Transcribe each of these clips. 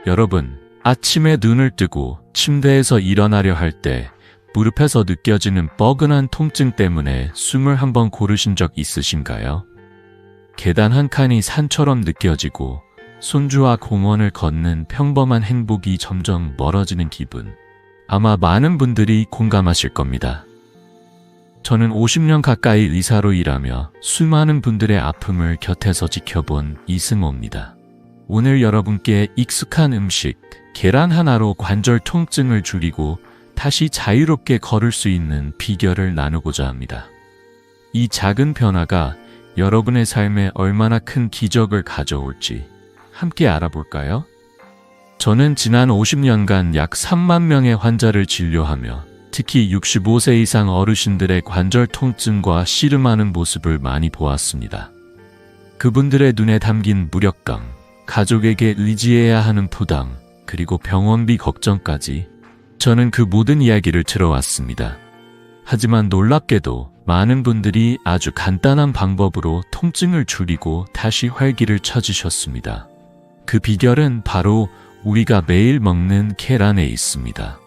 여러분, 아침에 눈을 뜨고 침대에서 일어나려 할 때 무릎에서 느껴지는 뻐근한 통증 때문에 숨을 한번 고르신 적 있으신가요? 계단 한 칸이 산처럼 느껴지고 손주와 공원을 걷는 평범한 행복이 점점 멀어지는 기분. 아마 많은 분들이 공감하실 겁니다. 저는 50년 가까이 의사로 일하며 수많은 분들의 아픔을 곁에서 지켜본 이승호입니다. 오늘 여러분께 익숙한 음식, 계란 하나로 관절 통증을 줄이고 다시 자유롭게 걸을 수 있는 비결을 나누고자 합니다. 이 작은 변화가 여러분의 삶에 얼마나 큰 기적을 가져올지 함께 알아볼까요? 저는 지난 50년간 약 3만 명의 환자를 진료하며 특히 65세 이상 어르신들의 관절 통증과 씨름하는 모습을 많이 보았습니다. 그분들의 눈에 담긴 무력감, 가족에게 의지해야 하는 부담, 그리고 병원비 걱정까지 저는 그 모든 이야기를 들어왔습니다. 하지만 놀랍게도 많은 분들이 아주 간단한 방법으로 통증을 줄이고 다시 활기를 찾으셨습니다. 그 비결은 바로 우리가 매일 먹는 계란에 있습니다.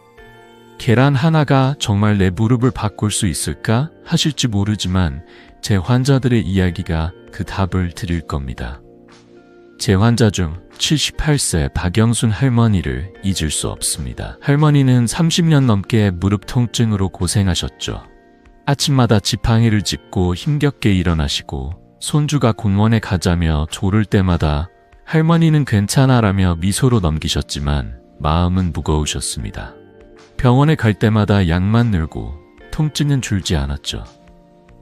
계란 하나가 정말 내 무릎을 바꿀 수 있을까 하실지 모르지만 제 환자들의 이야기가 그 답을 드릴 겁니다. 제 환자 중 78세 박영순 할머니를 잊을 수 없습니다. 할머니는 30년 넘게 무릎 통증으로 고생하셨죠. 아침마다 지팡이를 짚고 힘겹게 일어나시고 손주가 공원에 가자며 조를 때마다 할머니는 괜찮아라며 미소로 넘기셨지만 마음은 무거우셨습니다. 병원에 갈 때마다 약만 늘고 통증은 줄지 않았죠.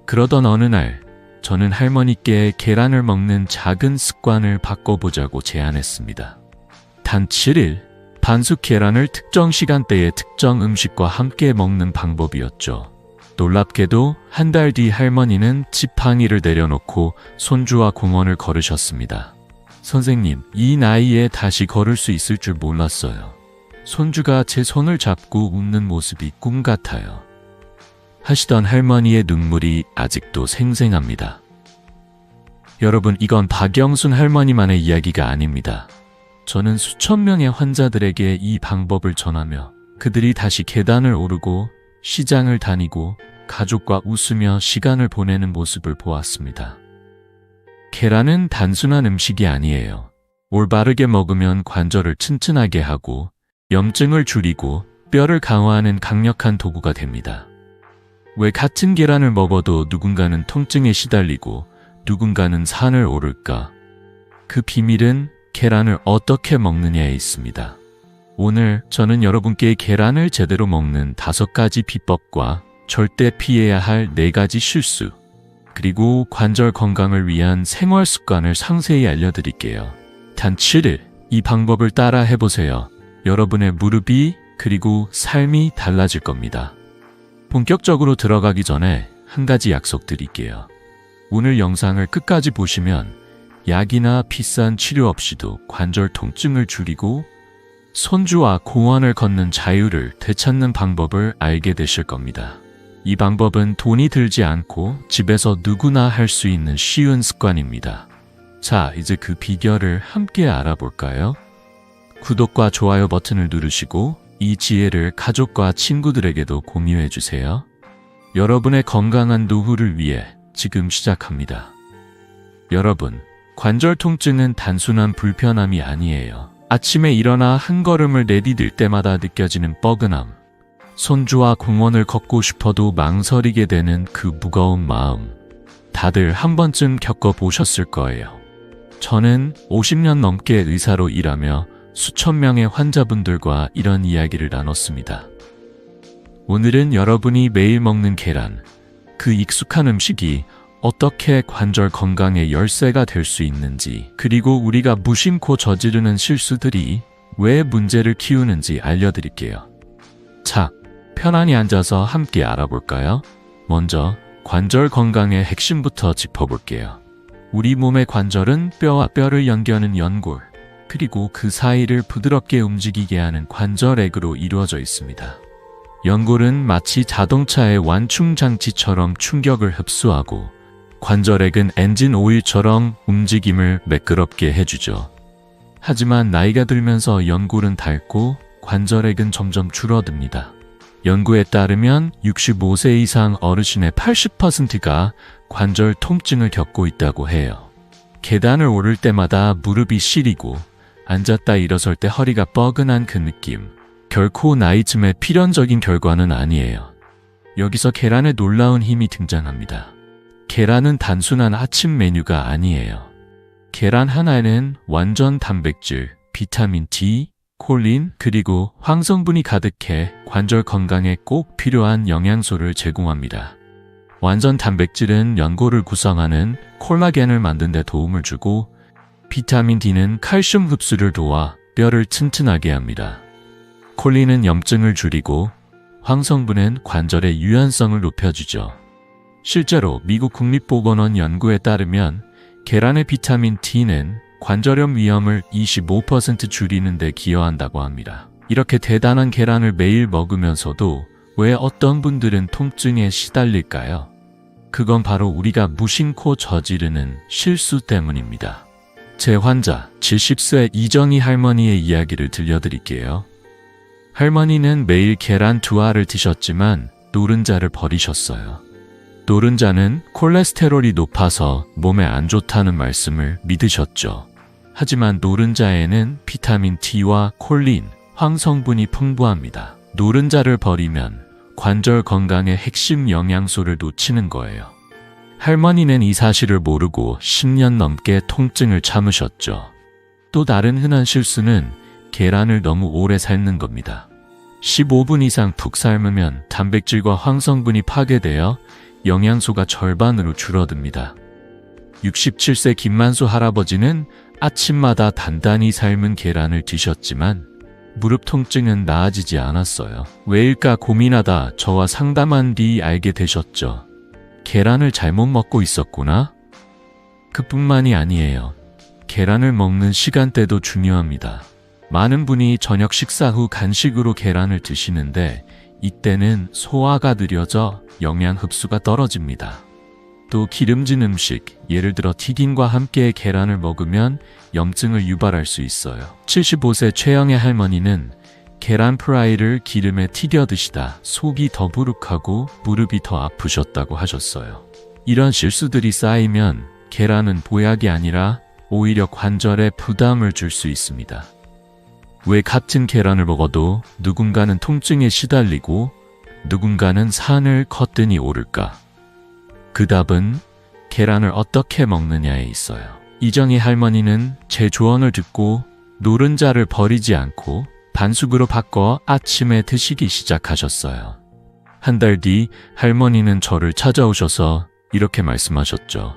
그러던 어느 날 저는 할머니께 계란을 먹는 작은 습관을 바꿔보자고 제안했습니다. 단 7일 반숙 계란을 특정 시간대에 특정 음식과 함께 먹는 방법이었죠. 놀랍게도 한 달 뒤 할머니는 지팡이를 내려놓고 손주와 공원을 걸으셨습니다. 선생님, 이 나이에 다시 걸을 수 있을 줄 몰랐어요. 손주가 제 손을 잡고 웃는 모습이 꿈 같아요. 하시던 할머니의 눈물이 아직도 생생합니다. 여러분, 이건 박영순 할머니만의 이야기가 아닙니다. 저는 수천 명의 환자들에게 이 방법을 전하며 그들이 다시 계단을 오르고 시장을 다니고 가족과 웃으며 시간을 보내는 모습을 보았습니다. 계란은 단순한 음식이 아니에요. 올바르게 먹으면 관절을 튼튼하게 하고 염증을 줄이고 뼈를 강화하는 강력한 도구가 됩니다. 왜 같은 계란을 먹어도 누군가는 통증에 시달리고 누군가는 산을 오를까? 그 비밀은 계란을 어떻게 먹느냐에 있습니다. 오늘 저는 여러분께 계란을 제대로 먹는 5가지 비법과 절대 피해야 할 4가지 실수, 그리고 관절 건강을 위한 생활 습관을 상세히 알려드릴게요. 단 7일 이 방법을 따라 해보세요. 여러분의 무릎이 그리고 삶이 달라질 겁니다. 본격적으로 들어가기 전에 한 가지 약속드릴게요. 오늘 영상을 끝까지 보시면 약이나 비싼 치료 없이도 관절 통증을 줄이고 손주와 공원을 걷는 자유를 되찾는 방법을 알게 되실 겁니다. 이 방법은 돈이 들지 않고 집에서 누구나 할 수 있는 쉬운 습관입니다. 자, 이제 그 비결을 함께 알아볼까요? 구독과 좋아요 버튼을 누르시고 이 지혜를 가족과 친구들에게도 공유해 주세요. 여러분의 건강한 노후를 위해 지금 시작합니다. 여러분, 관절 통증은 단순한 불편함이 아니에요. 아침에 일어나 한 걸음을 내디딜 때마다 느껴지는 뻐근함, 손주와 공원을 걷고 싶어도 망설이게 되는 그 무거운 마음, 다들 한 번쯤 겪어보셨을 거예요. 저는 50년 넘게 의사로 일하며 수천 명의 환자분들과 이런 이야기를 나눴습니다. 오늘은 여러분이 매일 먹는 계란, 그 익숙한 음식이 어떻게 관절 건강의 열쇠가 될 수 있는지, 그리고 우리가 무심코 저지르는 실수들이 왜 문제를 키우는지 알려드릴게요. 자, 편안히 앉아서 함께 알아볼까요? 먼저 관절 건강의 핵심부터 짚어볼게요. 우리 몸의 관절은 뼈와 뼈를 연결하는 연골, 그리고 그 사이를 부드럽게 움직이게 하는 관절액으로 이루어져 있습니다. 연골은 마치 자동차의 완충장치처럼 충격을 흡수하고 관절액은 엔진 오일처럼 움직임을 매끄럽게 해주죠. 하지만 나이가 들면서 연골은 닳고 관절액은 점점 줄어듭니다. 연구에 따르면 65세 이상 어르신의 80%가 관절 통증을 겪고 있다고 해요. 계단을 오를 때마다 무릎이 시리고 앉았다 일어설 때 허리가 뻐근한 그 느낌. 결코 나이쯤에 필연적인 결과는 아니에요. 여기서 계란의 놀라운 힘이 등장합니다. 계란은 단순한 아침 메뉴가 아니에요. 계란 하나에는 완전 단백질, 비타민 D, 콜린, 그리고 황성분이 가득해 관절 건강에 꼭 필요한 영양소를 제공합니다. 완전 단백질은 연골을 구성하는 콜라겐을 만드는 데 도움을 주고 비타민 D는 칼슘 흡수를 도와 뼈를 튼튼하게 합니다. 콜린은 염증을 줄이고 황성분은 관절의 유연성을 높여주죠. 실제로 미국 국립보건원 연구에 따르면 계란의 비타민 D는 관절염 위험을 25% 줄이는 데 기여한다고 합니다. 이렇게 대단한 계란을 매일 먹으면서도 왜 어떤 분들은 통증에 시달릴까요? 그건 바로 우리가 무심코 저지르는 실수 때문입니다. 제 환자 70세 이정희 할머니의 이야기를 들려드릴게요. 할머니는 매일 계란 2알을 드셨지만 노른자를 버리셨어요. 노른자는 콜레스테롤이 높아서 몸에 안 좋다는 말씀을 믿으셨죠. 하지만 노른자에는 비타민 D와 콜린, 황성분이 풍부합니다. 노른자를 버리면 관절 건강의 핵심 영양소를 놓치는 거예요. 할머니는 이 사실을 모르고 10년 넘게 통증을 참으셨죠. 또 다른 흔한 실수는 계란을 너무 오래 삶는 겁니다. 15분 이상 푹 삶으면 단백질과 황성분이 파괴되어 영양소가 절반으로 줄어듭니다. 67세 김만수 할아버지는 아침마다 단단히 삶은 계란을 드셨지만 무릎 통증은 나아지지 않았어요. 왜일까 고민하다 저와 상담한 뒤 알게 되셨죠. 계란을 잘못 먹고 있었구나? 그뿐만이 아니에요. 계란을 먹는 시간대도 중요합니다. 많은 분이 저녁 식사 후 간식으로 계란을 드시는데 이때는 소화가 느려져 영양 흡수가 떨어집니다. 또 기름진 음식, 예를 들어 튀김과 함께 계란을 먹으면 염증을 유발할 수 있어요. 75세 최영애 할머니는 계란 프라이를 기름에 튀겨 드시다 속이 더부룩하고 무릎이 더 아프셨다고 하셨어요. 이런 실수들이 쌓이면 계란은 보약이 아니라 오히려 관절에 부담을 줄 수 있습니다. 왜 같은 계란을 먹어도 누군가는 통증에 시달리고 누군가는 산을 거뜬히 오를까? 그 답은 계란을 어떻게 먹느냐에 있어요. 이정희 할머니는 제 조언을 듣고 노른자를 버리지 않고 반숙으로 바꿔 아침에 드시기 시작하셨어요. 한 달 뒤 할머니는 저를 찾아오셔서 이렇게 말씀하셨죠.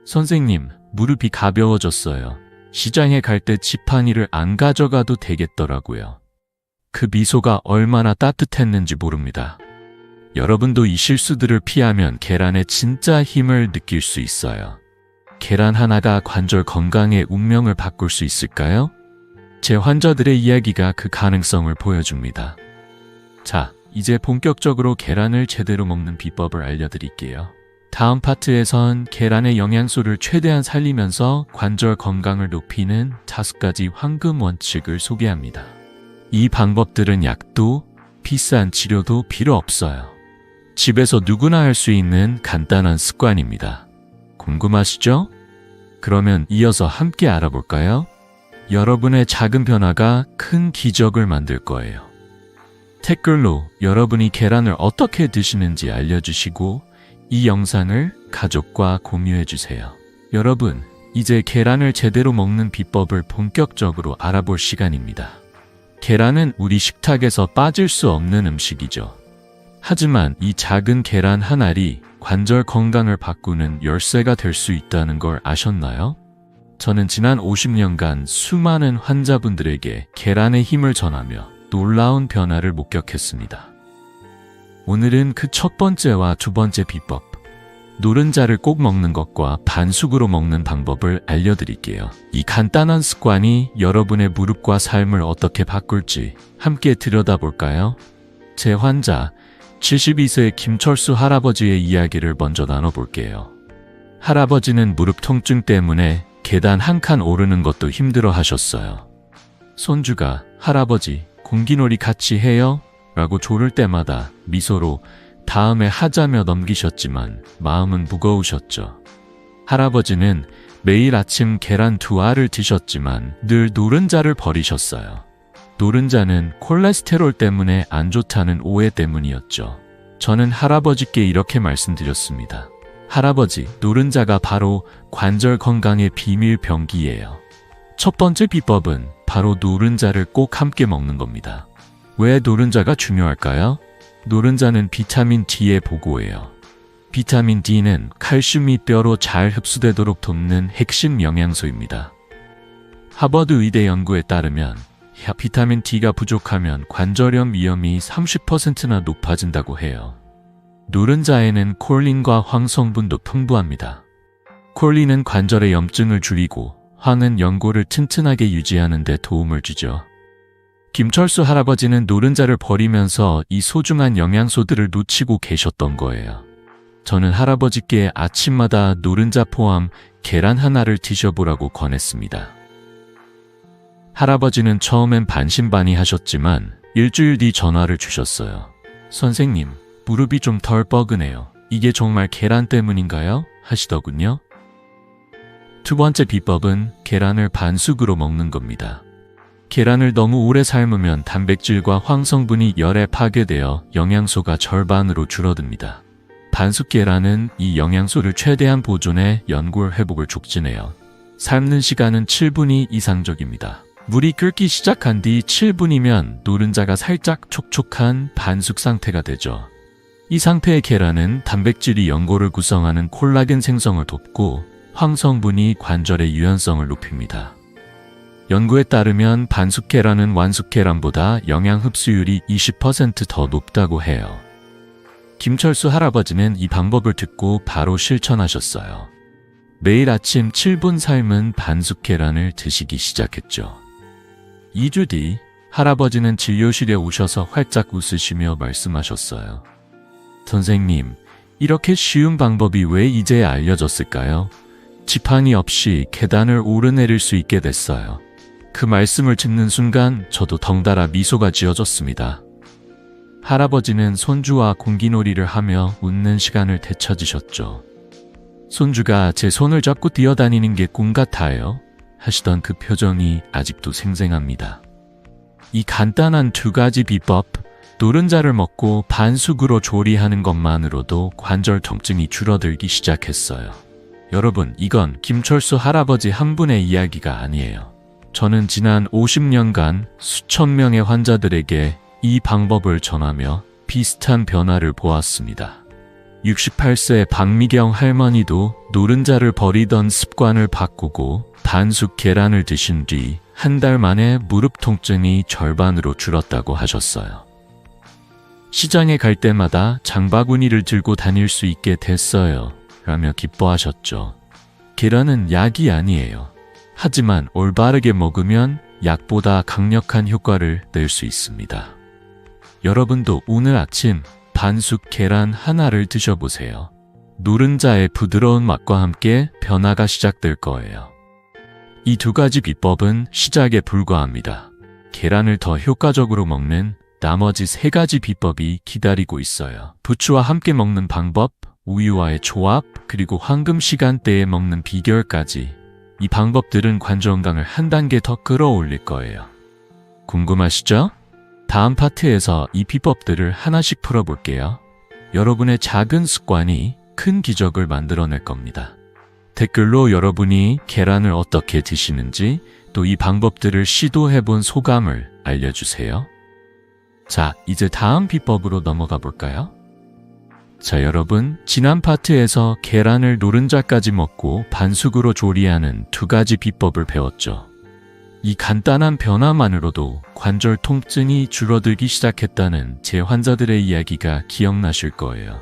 선생님, 무릎이 가벼워졌어요. 시장에 갈 때 지팡이를 안 가져가도 되겠더라고요. 그 미소가 얼마나 따뜻했는지 모릅니다. 여러분도 이 실수들을 피하면 계란의 진짜 힘을 느낄 수 있어요. 계란 하나가 관절 건강의 운명을 바꿀 수 있을까요? 제 환자들의 이야기가 그 가능성을 보여줍니다. 자, 이제 본격적으로 계란을 제대로 먹는 비법을 알려드릴게요. 다음 파트에선 계란의 영양소를 최대한 살리면서 관절 건강을 높이는 5가지 황금 원칙을 소개합니다. 이 방법들은 약도, 비싼 치료도 필요 없어요. 집에서 누구나 할 수 있는 간단한 습관입니다. 궁금하시죠? 그러면 이어서 함께 알아볼까요? 여러분의 작은 변화가 큰 기적을 만들 거예요. 댓글로 여러분이 계란을 어떻게 드시는지 알려주시고 이 영상을 가족과 공유해주세요. 여러분, 이제 계란을 제대로 먹는 비법을 본격적으로 알아볼 시간입니다. 계란은 우리 식탁에서 빠질 수 없는 음식이죠. 하지만 이 작은 계란 한 알이 관절 건강을 바꾸는 열쇠가 될 수 있다는 걸 아셨나요? 저는 지난 50년간 수많은 환자분들에게 계란의 힘을 전하며 놀라운 변화를 목격했습니다. 오늘은 그 첫 번째와 두 번째 비법, 노른자를 꼭 먹는 것과 반숙으로 먹는 방법을 알려드릴게요. 이 간단한 습관이 여러분의 무릎과 삶을 어떻게 바꿀지 함께 들여다볼까요? 제 환자 72세 김철수 할아버지의 이야기를 먼저 나눠볼게요. 할아버지는 무릎 통증 때문에 계단 한 칸 오르는 것도 힘들어 하셨어요. 손주가 할아버지 공기놀이 같이 해요? 라고 조를 때마다 미소로 다음에 하자며 넘기셨지만 마음은 무거우셨죠. 할아버지는 매일 아침 계란 2알을 드셨지만 늘 노른자를 버리셨어요. 노른자는 콜레스테롤 때문에 안 좋다는 오해 때문이었죠. 저는 할아버지께 이렇게 말씀드렸습니다. 할아버지, 노른자가 바로 관절 건강의 비밀 병기예요. 첫 번째 비법은 바로 노른자를 꼭 함께 먹는 겁니다. 왜 노른자가 중요할까요? 노른자는 비타민 D의 보고예요. 비타민 D는 칼슘이 뼈로 잘 흡수되도록 돕는 핵심 영양소입니다. 하버드 의대 연구에 따르면 비타민 D가 부족하면 관절염 위험이 30%나 높아진다고 해요. 노른자에는 콜린과 황 성분도 풍부합니다. 콜린은 관절의 염증을 줄이고 황은 연골을 튼튼하게 유지하는 데 도움을 주죠. 김철수 할아버지는 노른자를 버리면서 이 소중한 영양소들을 놓치고 계셨던 거예요. 저는 할아버지께 아침마다 노른자 포함 계란 하나를 드셔보라고 권했습니다. 할아버지는 처음엔 반신반의하셨지만 일주일 뒤 전화를 주셨어요. 선생님, 무릎이 좀 덜 뻐근해요. 이게 정말 계란 때문인가요? 하시더군요. 두 번째 비법은 계란을 반숙으로 먹는 겁니다. 계란을 너무 오래 삶으면 단백질과 황성분이 열에 파괴되어 영양소가 절반으로 줄어듭니다. 반숙 계란은 이 영양소를 최대한 보존해 연골 회복을 촉진해요. 삶는 시간은 7분이 이상적입니다. 물이 끓기 시작한 뒤 7분이면 노른자가 살짝 촉촉한 반숙 상태가 되죠. 이 상태의 계란은 단백질이 연골을 구성하는 콜라겐 생성을 돕고 황성분이 관절의 유연성을 높입니다. 연구에 따르면 반숙 계란은 완숙 계란보다 영양 흡수율이 20% 더 높다고 해요. 김철수 할아버지는 이 방법을 듣고 바로 실천하셨어요. 매일 아침 7분 삶은 반숙 계란을 드시기 시작했죠. 2주 뒤 할아버지는 진료실에 오셔서 활짝 웃으시며 말씀하셨어요. 선생님, 이렇게 쉬운 방법이 왜 이제 알려졌을까요? 지팡이 없이 계단을 오르내릴 수 있게 됐어요. 그 말씀을 듣는 순간 저도 덩달아 미소가 지어졌습니다. 할아버지는 손주와 공기놀이를 하며 웃는 시간을 되찾으셨죠. 손주가 제 손을 잡고 뛰어다니는 게 꿈 같아요. 하시던 그 표정이 아직도 생생합니다. 이 간단한 2가지 비법, 노른자를 먹고 반숙으로 조리하는 것만으로도 관절 통증이 줄어들기 시작했어요. 여러분, 이건 김철수 할아버지 한 분의 이야기가 아니에요. 저는 지난 50년간 수천 명의 환자들에게 이 방법을 전하며 비슷한 변화를 보았습니다. 68세 박미경 할머니도 노른자를 버리던 습관을 바꾸고 반숙 계란을 드신 뒤 한 달 만에 무릎 통증이 절반으로 줄었다고 하셨어요. 시장에 갈 때마다 장바구니를 들고 다닐 수 있게 됐어요. 라며 기뻐하셨죠. 계란은 약이 아니에요. 하지만 올바르게 먹으면 약보다 강력한 효과를 낼 수 있습니다. 여러분도 오늘 아침 반숙 계란 하나를 드셔보세요. 노른자의 부드러운 맛과 함께 변화가 시작될 거예요. 이 2가지 비법은 시작에 불과합니다. 계란을 더 효과적으로 먹는 나머지 3가지 비법이 기다리고 있어요. 부추와 함께 먹는 방법, 우유와의 조합, 그리고 황금 시간대에 먹는 비결까지 이 방법들은 관절 건강을 한 단계 더 끌어올릴 거예요. 궁금하시죠? 다음 파트에서 이 비법들을 하나씩 풀어볼게요. 여러분의 작은 습관이 큰 기적을 만들어낼 겁니다. 댓글로 여러분이 계란을 어떻게 드시는지 또 이 방법들을 시도해본 소감을 알려주세요. 자, 이제 다음 비법으로 넘어가 볼까요? 자, 여러분, 지난 파트에서 계란을 노른자까지 먹고 반숙으로 조리하는 2가지 비법을 배웠죠. 이 간단한 변화만으로도 관절 통증이 줄어들기 시작했다는 제 환자들의 이야기가 기억나실 거예요.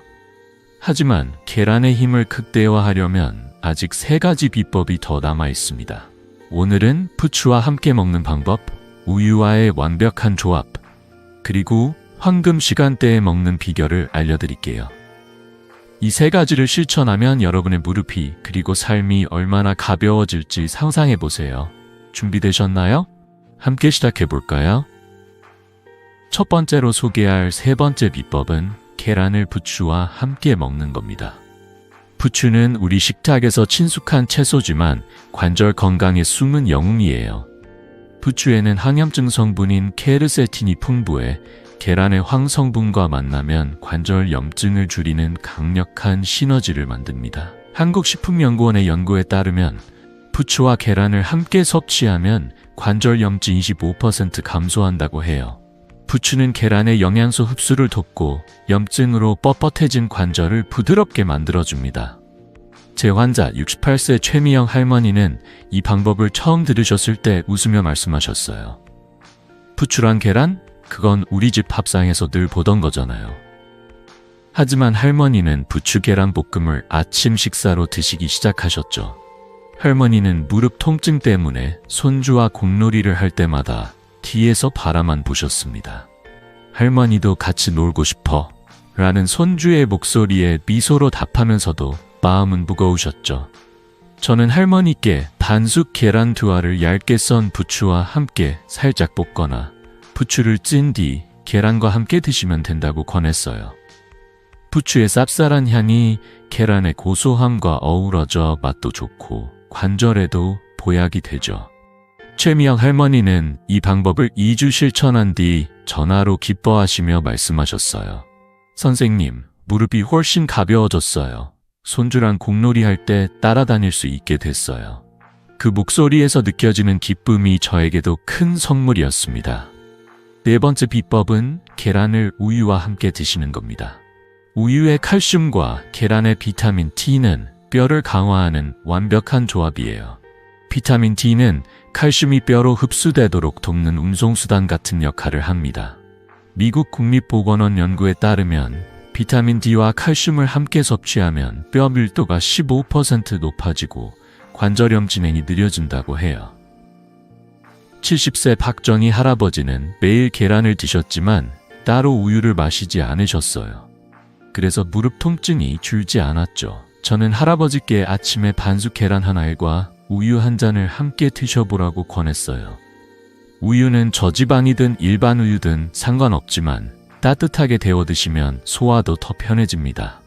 하지만 계란의 힘을 극대화하려면 아직 3가지 비법이 더 남아 있습니다. 오늘은 부추와 함께 먹는 방법, 우유와의 완벽한 조합, 그리고 황금 시간대에 먹는 비결을 알려드릴게요. 이 3가지를 실천하면 여러분의 무릎이 그리고 삶이 얼마나 가벼워질지 상상해보세요. 준비되셨나요? 함께 시작해 볼까요? 첫 번째로 소개할 세 번째 비법은 계란을 부추와 함께 먹는 겁니다. 부추는 우리 식탁에서 친숙한 채소지만 관절 건강에 숨은 영웅이에요. 부추에는 항염증 성분인 케르세틴이 풍부해 계란의 황 성분과 만나면 관절 염증을 줄이는 강력한 시너지를 만듭니다. 한국식품연구원의 연구에 따르면 부추와 계란을 함께 섭취하면 관절 염증 25% 감소한다고 해요. 부추는 계란의 영양소 흡수를 돕고 염증으로 뻣뻣해진 관절을 부드럽게 만들어줍니다. 제 환자 68세 최미영 할머니는 이 방법을 처음 들으셨을 때 웃으며 말씀하셨어요. 부추랑 계란? 그건 우리 집 밥상에서 늘 보던 거잖아요. 하지만 할머니는 부추 계란 볶음을 아침 식사로 드시기 시작하셨죠. 할머니는 무릎 통증 때문에 손주와 공놀이를 할 때마다 뒤에서 바라만 보셨습니다. 할머니도 같이 놀고 싶어 라는 손주의 목소리에 미소로 답하면서도 마음은 무거우셨죠. 저는 할머니께 반숙 계란 2알을 얇게 썬 부추와 함께 살짝 볶거나 부추를 찐 뒤 계란과 함께 드시면 된다고 권했어요. 부추의 쌉쌀한 향이 계란의 고소함과 어우러져 맛도 좋고 관절에도 보약이 되죠. 최미영 할머니는 이 방법을 2주 실천한 뒤 전화로 기뻐하시며 말씀하셨어요. 선생님, 무릎이 훨씬 가벼워졌어요. 손주랑 공놀이 할 때 따라다닐 수 있게 됐어요. 그 목소리에서 느껴지는 기쁨이 저에게도 큰 선물이었습니다. 네 번째 비법은 계란을 우유와 함께 드시는 겁니다. 우유의 칼슘과 계란의 비타민 D는 뼈를 강화하는 완벽한 조합이에요. 비타민 D는 칼슘이 뼈로 흡수되도록 돕는 운송수단 같은 역할을 합니다. 미국 국립보건원 연구에 따르면 비타민 D와 칼슘을 함께 섭취하면 뼈 밀도가 15% 높아지고 관절염 진행이 느려진다고 해요. 70세 박정희 할아버지는 매일 계란을 드셨지만 따로 우유를 마시지 않으셨어요. 그래서 무릎 통증이 줄지 않았죠. 저는 할아버지께 아침에 반숙 계란 1알과 우유 1잔을 함께 드셔보라고 권했어요. 우유는 저지방이든 일반 우유든 상관없지만 따뜻하게 데워 드시면 소화도 더 편해집니다.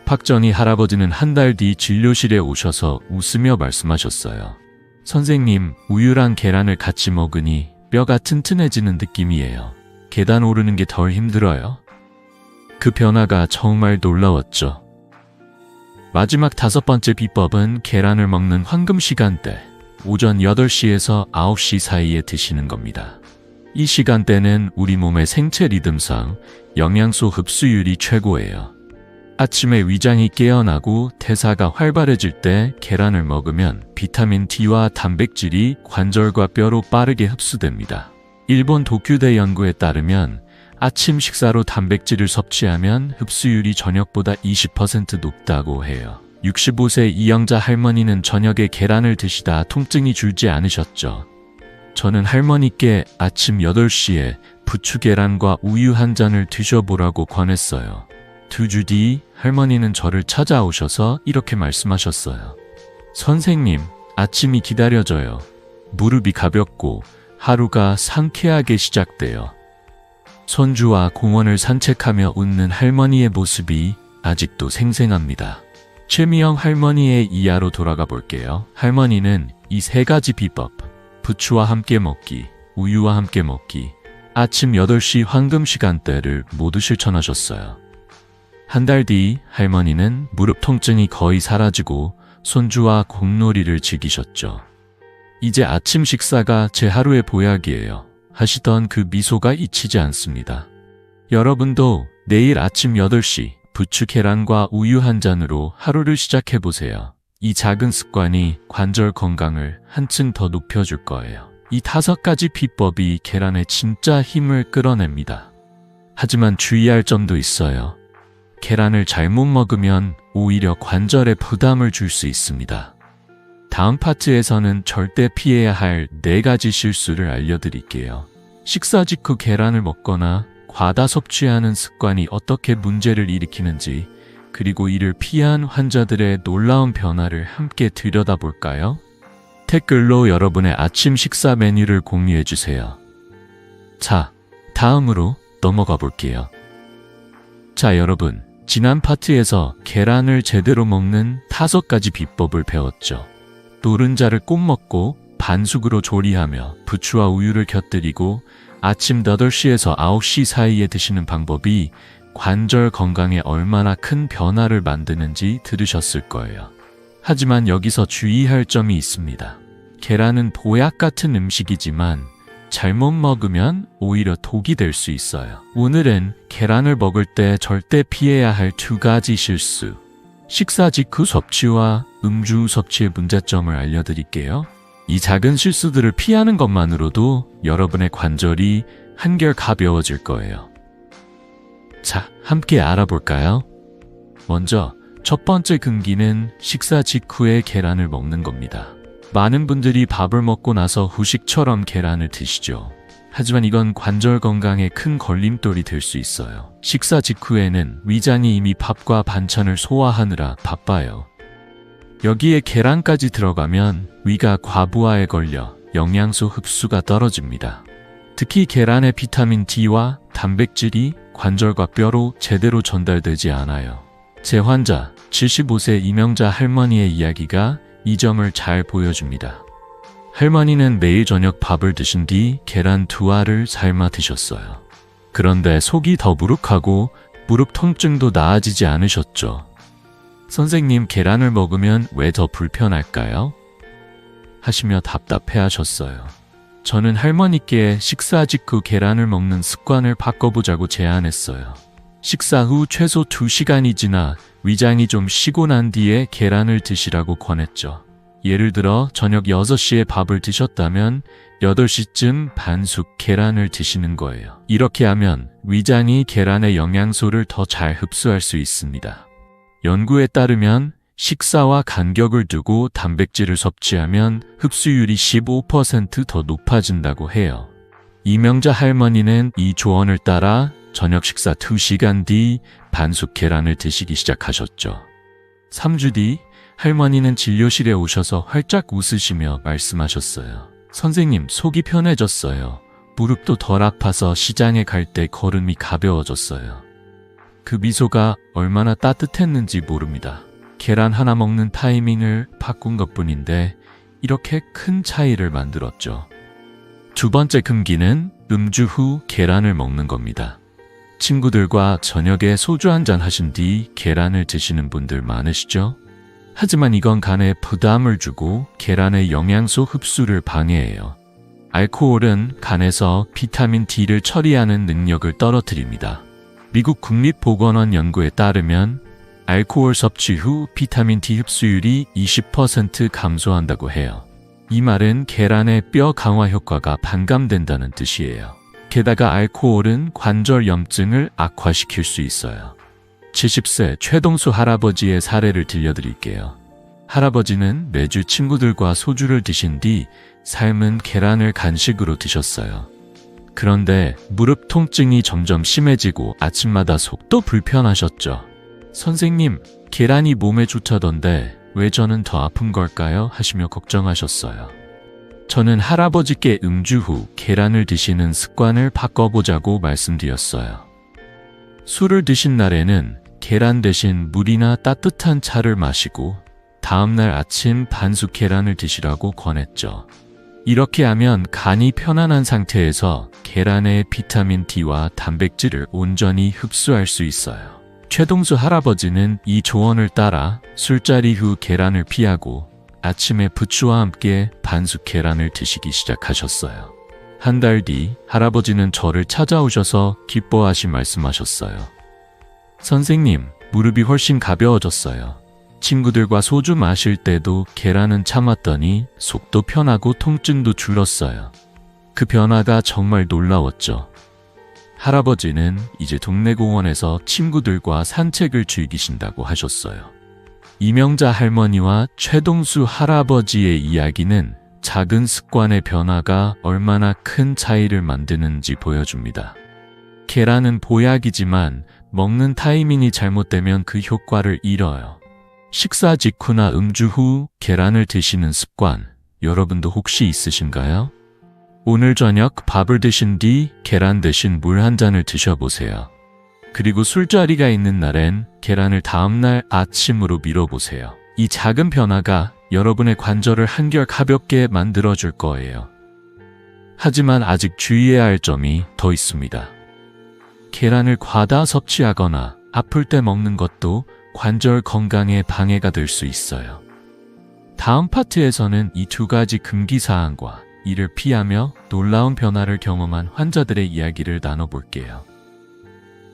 박정희 할아버지는 한 달 뒤 진료실에 오셔서 웃으며 말씀하셨어요. 선생님, 우유랑 계란을 같이 먹으니 뼈가 튼튼해지는 느낌이에요. 계단 오르는 게 덜 힘들어요. 그 변화가 정말 놀라웠죠. 마지막 5번째 비법은 계란을 먹는 황금 시간대, 오전 8시에서 9시 사이에 드시는 겁니다. 이 시간대는 우리 몸의 생체 리듬상 영양소 흡수율이 최고예요. 아침에 위장이 깨어나고 대사가 활발해질 때 계란을 먹으면 비타민 D와 단백질이 관절과 뼈로 빠르게 흡수됩니다. 일본 도쿄대 연구에 따르면 아침 식사로 단백질을 섭취하면 흡수율이 저녁보다 20% 높다고 해요. 65세 이영자 할머니는 저녁에 계란을 드시다 통증이 줄지 않으셨죠. 저는 할머니께 아침 8시에 부추 계란과 우유 1잔을 드셔보라고 권했어요. 2주 뒤 할머니는 저를 찾아오셔서 이렇게 말씀하셨어요. 선생님, 아침이 기다려져요. 무릎이 가볍고 하루가 상쾌하게 시작돼요. 손주와 공원을 산책하며 웃는 할머니의 모습이 아직도 생생합니다. 최미영 할머니의 이야로 돌아가 볼게요. 할머니는 이 3가지 비법, 부추와 함께 먹기, 우유와 함께 먹기, 아침 8시 황금 시간대를 모두 실천하셨어요. 한 달 뒤 할머니는 무릎 통증이 거의 사라지고 손주와 공놀이를 즐기셨죠. 이제 아침 식사가 제 하루의 보약이에요. 하시던 그 미소가 잊히지 않습니다. 여러분도 내일 아침 8시 부추 계란과 우유 1잔으로 하루를 시작해보세요. 이 작은 습관이 관절 건강을 한층 더 높여줄 거예요. 이 5가지 비법이 계란의 진짜 힘을 끌어냅니다. 하지만 주의할 점도 있어요. 계란을 잘못 먹으면 오히려 관절에 부담을 줄 수 있습니다. 다음 파트에서는 절대 피해야 할 4가지 실수를 알려드릴게요. 식사 직후 계란을 먹거나 과다 섭취하는 습관이 어떻게 문제를 일으키는지, 그리고 이를 피한 환자들의 놀라운 변화를 함께 들여다볼까요? 댓글로 여러분의 아침 식사 메뉴를 공유해주세요. 자, 다음으로 넘어가 볼게요. 자, 여러분, 지난 파트에서 계란을 제대로 먹는 5가지 비법을 배웠죠. 노른자를 꼭 먹고 반숙으로 조리하며 부추와 우유를 곁들이고 아침 8시에서 9시 사이에 드시는 방법이 관절 건강에 얼마나 큰 변화를 만드는지 들으셨을 거예요. 하지만 여기서 주의할 점이 있습니다. 계란은 보약 같은 음식이지만 잘못 먹으면 오히려 독이 될 수 있어요. 오늘은 계란을 먹을 때 절대 피해야 할 2가지 실수, 식사 직후 섭취와 음주 섭취의 문제점을 알려드릴게요. 이 작은 실수들을 피하는 것만으로도 여러분의 관절이 한결 가벼워질 거예요. 자, 함께 알아볼까요? 먼저 첫 번째 금기는 식사 직후에 계란을 먹는 겁니다. 많은 분들이 밥을 먹고 나서 후식처럼 계란을 드시죠. 하지만 이건 관절 건강에 큰 걸림돌이 될 수 있어요. 식사 직후에는 위장이 이미 밥과 반찬을 소화하느라 바빠요. 여기에 계란까지 들어가면 위가 과부하에 걸려 영양소 흡수가 떨어집니다. 특히 계란의 비타민 D와 단백질이 관절과 뼈로 제대로 전달되지 않아요. 제 환자 75세 이명자 할머니의 이야기가 이 점을 잘 보여줍니다. 할머니는 매일 저녁 밥을 드신 뒤 계란 2알을 삶아 드셨어요. 그런데 속이 더부룩하고 무릎 통증도 나아지지 않으셨죠. 선생님, 계란을 먹으면 왜 더 불편할까요? 하시며 답답해하셨어요. 저는 할머니께 식사 직후 계란을 먹는 습관을 바꿔보자고 제안했어요. 식사 후 최소 2시간이 지나 위장이 좀 쉬고 난 뒤에 계란을 드시라고 권했죠. 예를 들어 저녁 6시에 밥을 드셨다면 8시쯤 반숙 계란을 드시는 거예요. 이렇게 하면 위장이 계란의 영양소를 더 잘 흡수할 수 있습니다. 연구에 따르면 식사와 간격을 두고 단백질을 섭취하면 흡수율이 15% 더 높아진다고 해요. 이명자 할머니는 이 조언을 따라 저녁 식사 2시간 뒤 반숙 계란을 드시기 시작하셨죠. 3주 뒤 할머니는 진료실에 오셔서 활짝 웃으시며 말씀하셨어요. 선생님, 속이 편해졌어요. 무릎도 덜 아파서 시장에 갈 때 걸음이 가벼워졌어요. 그 미소가 얼마나 따뜻했는지 모릅니다. 계란 하나 먹는 타이밍을 바꾼 것뿐인데 이렇게 큰 차이를 만들었죠. 2번째 금기는 음주 후 계란을 먹는 겁니다. 친구들과 저녁에 소주 한잔 하신 뒤 계란을 드시는 분들 많으시죠? 하지만 이건 간에 부담을 주고 계란의 영양소 흡수를 방해해요. 알코올은 간에서 비타민 D를 처리하는 능력을 떨어뜨립니다. 미국 국립보건원 연구에 따르면 알코올 섭취 후 비타민 D 흡수율이 20% 감소한다고 해요. 이 말은 계란의 뼈 강화 효과가 반감된다는 뜻이에요. 게다가 알코올은 관절 염증을 악화시킬 수 있어요. 70세 최동수 할아버지의 사례를 들려드릴게요. 할아버지는 매주 친구들과 소주를 드신 뒤 삶은 계란을 간식으로 드셨어요. 그런데 무릎 통증이 점점 심해지고 아침마다 속도 불편하셨죠. 선생님, 계란이 몸에 좋다던데 왜 저는 더 아픈 걸까요? 하시며 걱정하셨어요. 저는 할아버지께 음주 후 계란을 드시는 습관을 바꿔보자고 말씀드렸어요. 술을 드신 날에는 계란 대신 물이나 따뜻한 차를 마시고 다음날 아침 반숙 계란을 드시라고 권했죠. 이렇게 하면 간이 편안한 상태에서 계란의 비타민 D와 단백질을 온전히 흡수할 수 있어요. 최동수 할아버지는 이 조언을 따라 술자리 후 계란을 피하고 아침에 부추와 함께 반숙 계란을 드시기 시작하셨어요. 한 달 뒤 할아버지는 저를 찾아오셔서 기뻐하시 말씀하셨어요. 선생님, 무릎이 훨씬 가벼워졌어요. 친구들과 소주 마실 때도 계란은 참았더니 속도 편하고 통증도 줄었어요. 그 변화가 정말 놀라웠죠. 할아버지는 이제 동네 공원에서 친구들과 산책을 즐기신다고 하셨어요. 이명자 할머니와 최동수 할아버지의 이야기는 작은 습관의 변화가 얼마나 큰 차이를 만드는지 보여줍니다. 계란은 보약이지만 먹는 타이밍이 잘못되면 그 효과를 잃어요. 식사 직후나 음주 후 계란을 드시는 습관, 여러분도 혹시 있으신가요? 오늘 저녁 밥을 드신 뒤 계란 대신 물 한 잔을 드셔보세요. 그리고 술자리가 있는 날엔 계란을 다음날 아침으로 미뤄보세요. 이 작은 변화가 여러분의 관절을 한결 가볍게 만들어줄 거예요. 하지만 아직 주의해야 할 점이 더 있습니다. 계란을 과다 섭취하거나 아플 때 먹는 것도 관절 건강에 방해가 될 수 있어요. 다음 파트에서는 이 두 가지 금기사항과 이를 피하며 놀라운 변화를 경험한 환자들의 이야기를 나눠볼게요.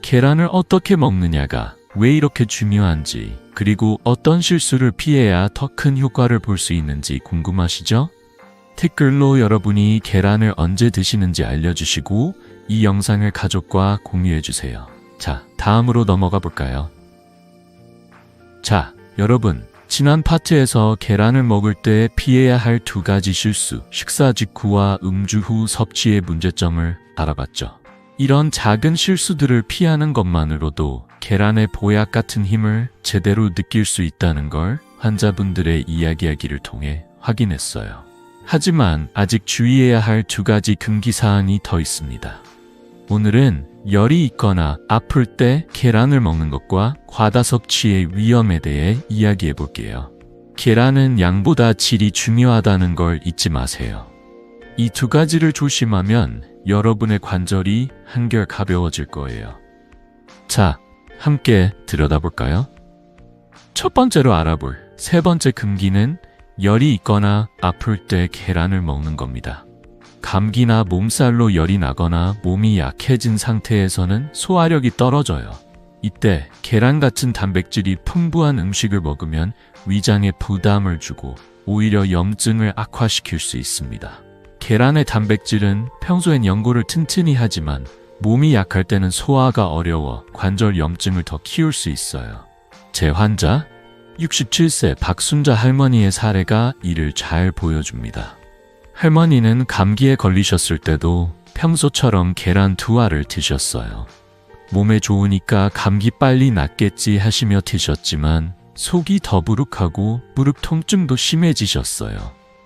계란을 어떻게 먹느냐가 왜 이렇게 중요한지, 그리고 어떤 실수를 피해야 더 큰 효과를 볼 수 있는지 궁금하시죠? 댓글로 여러분이 계란을 언제 드시는지 알려주시고 이 영상을 가족과 공유해주세요. 자, 다음으로 넘어가 볼까요? 자, 여러분, 지난 파트에서 계란을 먹을 때 피해야 할 두 가지 실수, 식사 직후와 음주 후 섭취의 문제점을 알아봤죠. 이런 작은 실수들을 피하는 것만으로도 계란의 보약 같은 힘을 제대로 느낄 수 있다는 걸 환자분들의 이야기를 통해 확인했어요. 하지만 아직 주의해야 할 두 가지 금기사항이 더 있습니다. 오늘은 열이 있거나 아플 때 계란을 먹는 것과 과다 섭취의 위험에 대해 이야기해 볼게요. 계란은 양보다 질이 중요하다는 걸 잊지 마세요. 이 두 가지를 조심하면 여러분의 관절이 한결 가벼워질 거예요. 자, 함께 들여다볼까요? 첫 번째로 알아볼 세 번째 금기는 열이 있거나 아플 때 계란을 먹는 겁니다. 감기나 몸살로 열이 나거나 몸이 약해진 상태에서는 소화력이 떨어져요. 이때 계란 같은 단백질이 풍부한 음식을 먹으면 위장에 부담을 주고 오히려 염증을 악화시킬 수 있습니다. 계란의 단백질은 평소엔 연골을 튼튼히 하지만 몸이 약할 때는 소화가 어려워 관절 염증을 더 키울 수 있어요. 제 환자 67세 박순자 할머니의 사례가 이를 잘 보여줍니다. 할머니는 감기에 걸리셨을 때도 평소처럼 계란 2알을 드셨어요. 몸에 좋으니까 감기 빨리 낫겠지 하시며 드셨지만 속이 더부룩하고 무릎 통증도 심해지셨어요.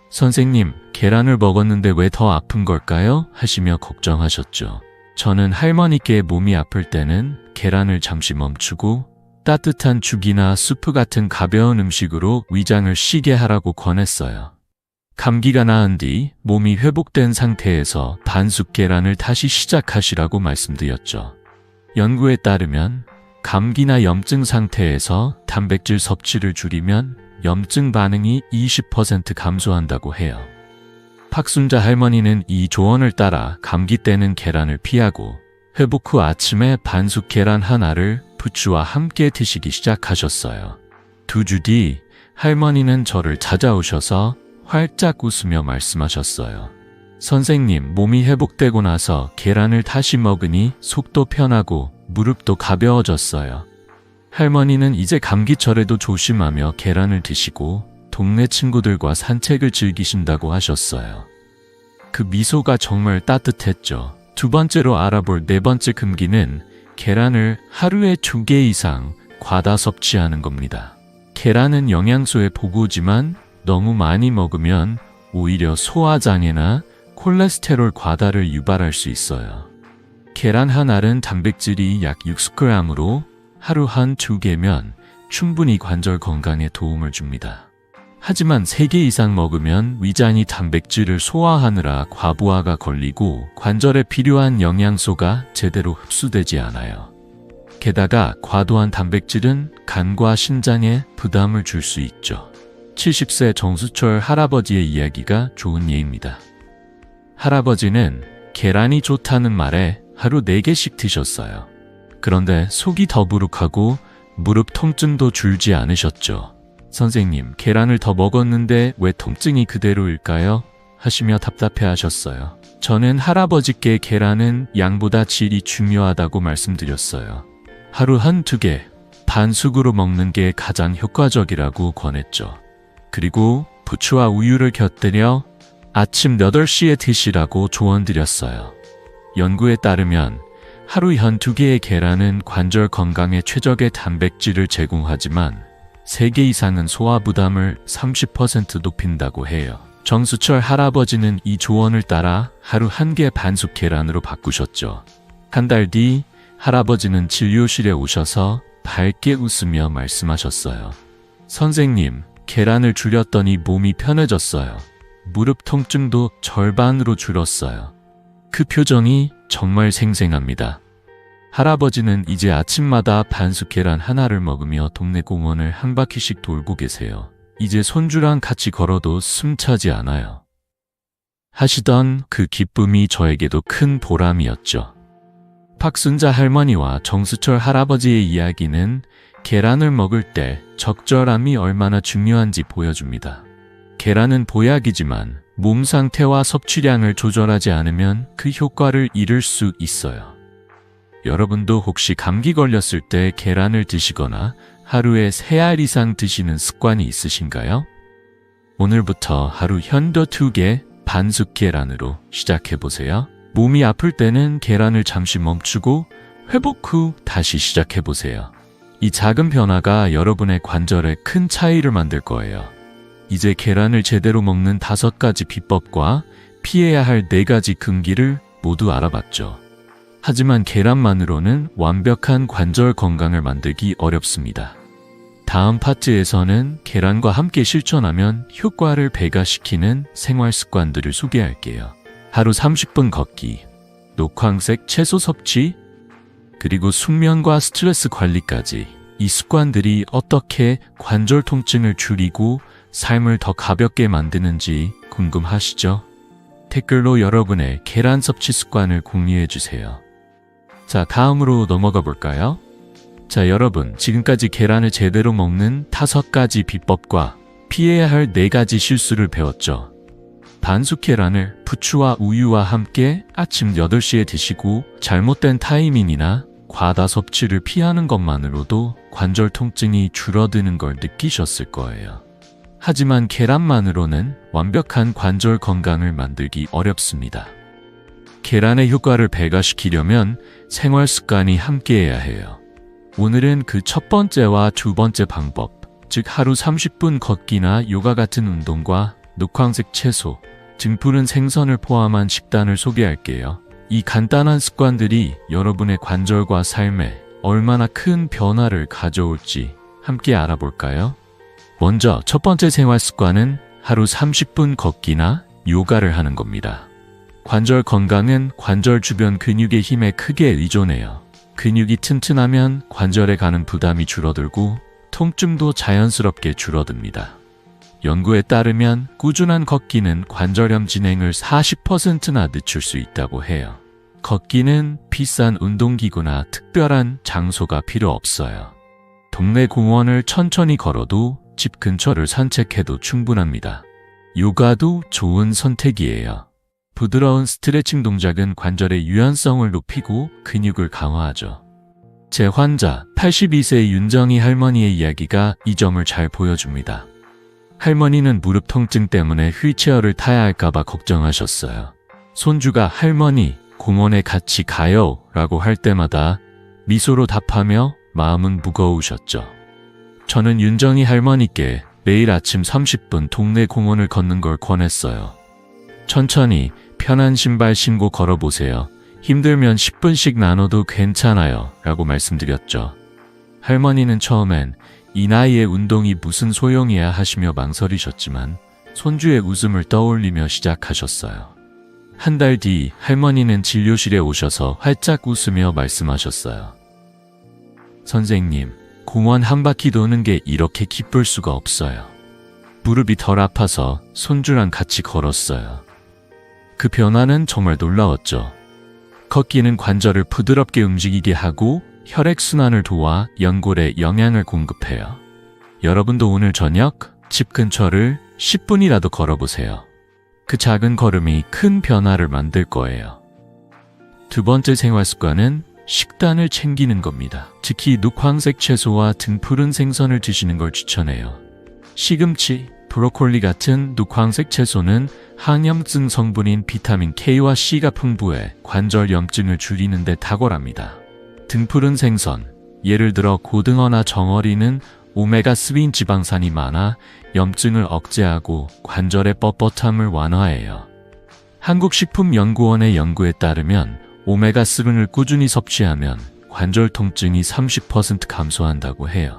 선생님, 계란을 먹었는데 왜 더 아픈 걸까요? 하시며 걱정하셨죠. 저는 할머니께 몸이 아플 때는 계란을 잠시 멈추고 따뜻한 죽이나 수프 같은 가벼운 음식으로 위장을 쉬게 하라고 권했어요. 감기가 나은 뒤 몸이 회복된 상태에서 반숙 계란을 다시 시작하시라고 말씀드렸죠. 연구에 따르면 감기나 염증 상태에서 단백질 섭취를 줄이면 염증 반응이 20% 감소한다고 해요. 박순자 할머니는 이 조언을 따라 감기 때는 계란을 피하고 회복 후 아침에 반숙 계란 하나를 부추와 함께 드시기 시작하셨어요. 2주 뒤 할머니는 저를 찾아오셔서 활짝 웃으며 말씀하셨어요. 선생님, 몸이 회복되고 나서 계란을 다시 먹으니 속도 편하고 무릎도 가벼워졌어요. 할머니는 이제 감기철에도 조심하며 계란을 드시고 동네 친구들과 산책을 즐기신다고 하셨어요. 그 미소가 정말 따뜻했죠. 두 번째로 알아볼 네 번째 금기는 계란을 하루에 2개 이상 과다 섭취하는 겁니다. 계란은 영양소의 보고지만 너무 많이 먹으면 오히려 소화장애나 콜레스테롤 과다를 유발할 수 있어요. 계란 한 알은 단백질이 약 60g으로 하루 한 2개면 충분히 관절 건강에 도움을 줍니다. 하지만 3개 이상 먹으면 위장이 단백질을 소화하느라 과부하가 걸리고 관절에 필요한 영양소가 제대로 흡수되지 않아요. 게다가 과도한 단백질은 간과 신장에 부담을 줄 수 있죠. 70세 정수철 할아버지의 이야기가 좋은 예입니다. 할아버지는 계란이 좋다는 말에 하루 4개씩 드셨어요. 그런데 속이 더부룩하고 무릎 통증도 줄지 않으셨죠. 선생님, 계란을 더 먹었는데 왜 통증이 그대로일까요? 하시며 답답해 하셨어요. 저는 할아버지께 계란은 양보다 질이 중요하다고 말씀드렸어요. 하루 한 2개, 반숙으로 먹는 게 가장 효과적이라고 권했죠. 그리고 부추와 우유를 곁들여 아침 8시에 드시라고 조언드렸어요. 연구에 따르면 하루 한 2개의 계란은 관절 건강에 최적의 단백질을 제공하지만 3개 이상은 소화 부담을 30% 높인다고 해요. 정수철 할아버지는 이 조언을 따라 하루 1개 반숙 계란으로 바꾸셨죠. 한 달 뒤 할아버지는 진료실에 오셔서 밝게 웃으며 말씀하셨어요. 선생님, 계란을 줄였더니 몸이 편해졌어요. 무릎 통증도 절반으로 줄었어요. 그 표정이 정말 생생합니다. 할아버지는 이제 아침마다 반숙 계란 하나를 먹으며 동네 공원을 한 바퀴씩 돌고 계세요. 이제 손주랑 같이 걸어도 숨차지 않아요. 하시던 그 기쁨이 저에게도 큰 보람이었죠. 박순자 할머니와 정수철 할아버지의 이야기는 계란을 먹을 때 적절함이 얼마나 중요한지 보여줍니다. 계란은 보약이지만 몸 상태와 섭취량을 조절하지 않으면 그 효과를 잃을 수 있어요. 여러분도 혹시 감기 걸렸을 때 계란을 드시거나 하루에 3알 이상 드시는 습관이 있으신가요? 오늘부터 하루 현도 2개 반숙 계란으로 시작해보세요. 몸이 아플 때는 계란을 잠시 멈추고 회복 후 다시 시작해보세요. 이 작은 변화가 여러분의 관절에 큰 차이를 만들 거예요. 이제 계란을 제대로 먹는 5가지 비법과 피해야 할 4가지 금기를 모두 알아봤죠. 하지만 계란만으로는 완벽한 관절 건강을 만들기 어렵습니다. 다음 파트에서는 계란과 함께 실천하면 효과를 배가시키는 생활 습관들을 소개할게요. 하루 30분 걷기, 녹황색 채소 섭취, 그리고 숙면과 스트레스 관리까지 이 습관들이 어떻게 관절 통증을 줄이고 삶을 더 가볍게 만드는지 궁금하시죠? 댓글로 여러분의 계란 섭취 습관을 공유해 주세요. 자, 다음으로 넘어가 볼까요? 자, 여러분, 지금까지 계란을 제대로 먹는 5가지 비법과 피해야 할 4가지 실수를 배웠죠. 반숙 계란을 부추와 우유와 함께 아침 8시에 드시고 잘못된 타이밍이나 과다 섭취를 피하는 것만으로도 관절 통증이 줄어드는 걸 느끼셨을 거예요. 하지만 계란만으로는 완벽한 관절 건강을 만들기 어렵습니다. 계란의 효과를 배가시키려면 생활 습관이 함께해야 해요. 오늘은 그 첫 번째와 두 번째 방법, 즉 하루 30분 걷기나 요가 같은 운동과 녹황색 채소, 등푸른 생선을 포함한 식단을 소개할게요. 이 간단한 습관들이 여러분의 관절과 삶에 얼마나 큰 변화를 가져올지 함께 알아볼까요? 먼저 첫 번째 생활 습관은 하루 30분 걷기나 요가를 하는 겁니다. 관절 건강은 관절 주변 근육의 힘에 크게 의존해요. 근육이 튼튼하면 관절에 가는 부담이 줄어들고 통증도 자연스럽게 줄어듭니다. 연구에 따르면 꾸준한 걷기는 관절염 진행을 40%나 늦출 수 있다고 해요. 걷기는 비싼 운동기구나 특별한 장소가 필요 없어요. 동네 공원을 천천히 걸어도 집 근처를 산책해도 충분합니다. 요가도 좋은 선택이에요. 부드러운 스트레칭 동작은 관절의 유연성을 높이고 근육을 강화하죠. 제 환자 82세 윤정희 할머니의 이야기가 이 점을 잘 보여줍니다. 할머니는 무릎 통증 때문에 휠체어를 타야 할까봐 걱정하셨어요. 손주가 할머니, 공원에 같이 가요 라고 할 때마다 미소로 답하며 마음은 무거우셨죠. 저는 윤정희 할머니께 매일 아침 30분 동네 공원을 걷는 걸 권했어요. 천천히 편한 신발 신고 걸어보세요. 힘들면 10분씩 나눠도 괜찮아요 라고 말씀드렸죠. 할머니는 처음엔 이 나이에 운동이 무슨 소용이야 하시며 망설이셨지만 손주의 웃음을 떠올리며 시작하셨어요. 한 달 뒤 할머니는 진료실에 오셔서 활짝 웃으며 말씀하셨어요. 선생님, 공원 한 바퀴 도는 게 이렇게 기쁠 수가 없어요. 무릎이 덜 아파서 손주랑 같이 걸었어요. 그 변화는 정말 놀라웠죠. 걷기는 관절을 부드럽게 움직이게 하고 혈액순환을 도와 연골에 영양을 공급해요. 여러분도 오늘 저녁 집 근처를 10분이라도 걸어보세요. 그 작은 걸음이 큰 변화를 만들 거예요. 두 번째 생활 습관은 식단을 챙기는 겁니다. 특히 녹황색 채소와 등푸른 생선을 드시는 걸 추천해요. 시금치, 브로콜리 같은 녹황색 채소는 항염증 성분인 비타민 K와 C가 풍부해 관절 염증을 줄이는 데 탁월합니다. 등푸른 생선, 예를 들어 고등어나 정어리는 오메가3인 지방산이 많아 염증을 억제하고 관절의 뻣뻣함을 완화해요. 한국식품연구원의 연구에 따르면 오메가3를 꾸준히 섭취하면 관절 통증이 30% 감소한다고 해요.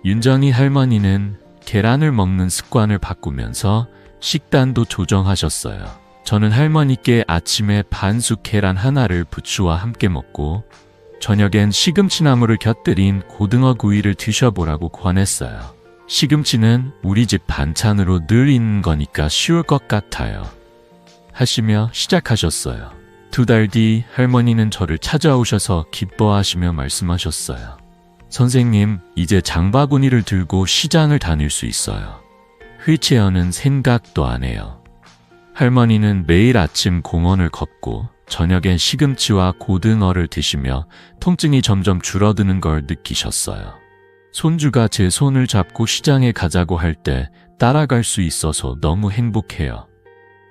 윤정희 할머니는 계란을 먹는 습관을 바꾸면서 식단도 조정하셨어요. 저는 할머니께 아침에 반숙 계란 하나를 부추와 함께 먹고 저녁엔 시금치나물을 곁들인 고등어 구이를 드셔보라고 권했어요. 시금치는 우리 집 반찬으로 늘 있는 거니까 쉬울 것 같아요. 하시며 시작하셨어요. 2달 뒤 할머니는 저를 찾아오셔서 기뻐하시며 말씀하셨어요. 선생님, 이제 장바구니를 들고 시장을 다닐 수 있어요. 휠체어는 생각도 안 해요. 할머니는 매일 아침 공원을 걷고 저녁엔 시금치와 고등어를 드시며 통증이 점점 줄어드는 걸 느끼셨어요. 손주가 제 손을 잡고 시장에 가자고 할 때 따라갈 수 있어서 너무 행복해요.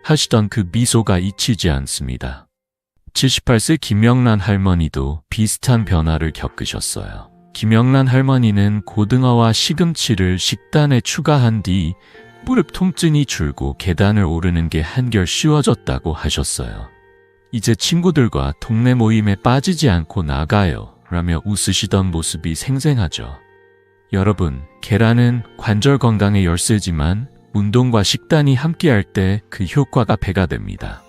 하시던 그 미소가 잊히지 않습니다. 78세 김영란 할머니도 비슷한 변화를 겪으셨어요. 김영란 할머니는 고등어와 시금치를 식단에 추가한 뒤 무릎 통증이 줄고 계단을 오르는 게 한결 쉬워졌다고 하셨어요. 이제 친구들과 동네 모임에 빠지지 않고 나가요 라며 웃으시던 모습이 생생하죠. 여러분, 계란은 관절 건강의 열쇠지만 운동과 식단이 함께할 때 그 효과가 배가 됩니다.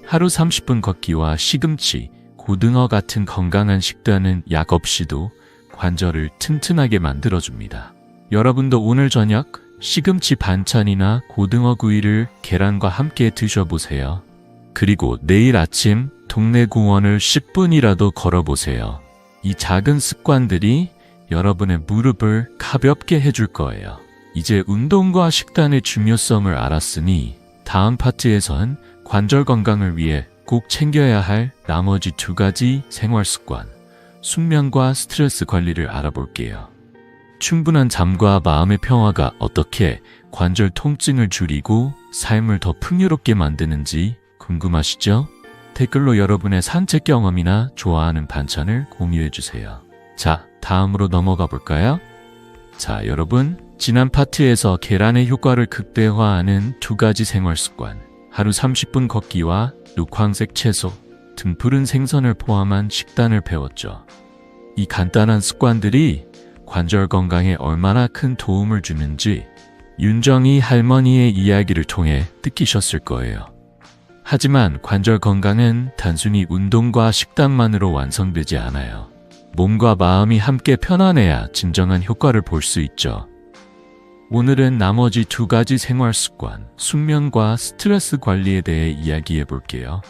하루 30분 걷기와 시금치, 고등어 같은 건강한 식단은 약 없이도 관절을 튼튼하게 만들어줍니다. 여러분도 오늘 저녁 시금치 반찬이나 고등어 구이를 계란과 함께 드셔보세요. 그리고 내일 아침 동네 공원을 10분이라도 걸어보세요. 이 작은 습관들이 여러분의 무릎을 가볍게 해줄 거예요. 이제 운동과 식단의 중요성을 알았으니 다음 파트에선 관절 건강을 위해 꼭 챙겨야 할 나머지 2가지 생활 습관, 숙면과 스트레스 관리를 알아볼게요. 충분한 잠과 마음의 평화가 어떻게 관절 통증을 줄이고 삶을 더 풍요롭게 만드는지 궁금하시죠? 댓글로 여러분의 산책 경험이나 좋아하는 반찬을 공유해주세요. 자, 다음으로 넘어가 볼까요? 자, 여러분, 지난 파트에서 계란의 효과를 극대화하는 2가지 생활 습관, 하루 30분 걷기와 녹황색 채소, 등푸른 생선을 포함한 식단을 배웠죠. 이 간단한 습관들이 관절 건강에 얼마나 큰 도움을 주는지 윤정희 할머니의 이야기를 통해 느끼셨을 거예요. 하지만 관절 건강은 단순히 운동과 식단만으로 완성되지 않아요. 몸과 마음이 함께 편안해야 진정한 효과를 볼 수 있죠. 오늘은 나머지 2가지 생활 습관, 숙면과 스트레스 관리에 대해 이야기해 볼게요.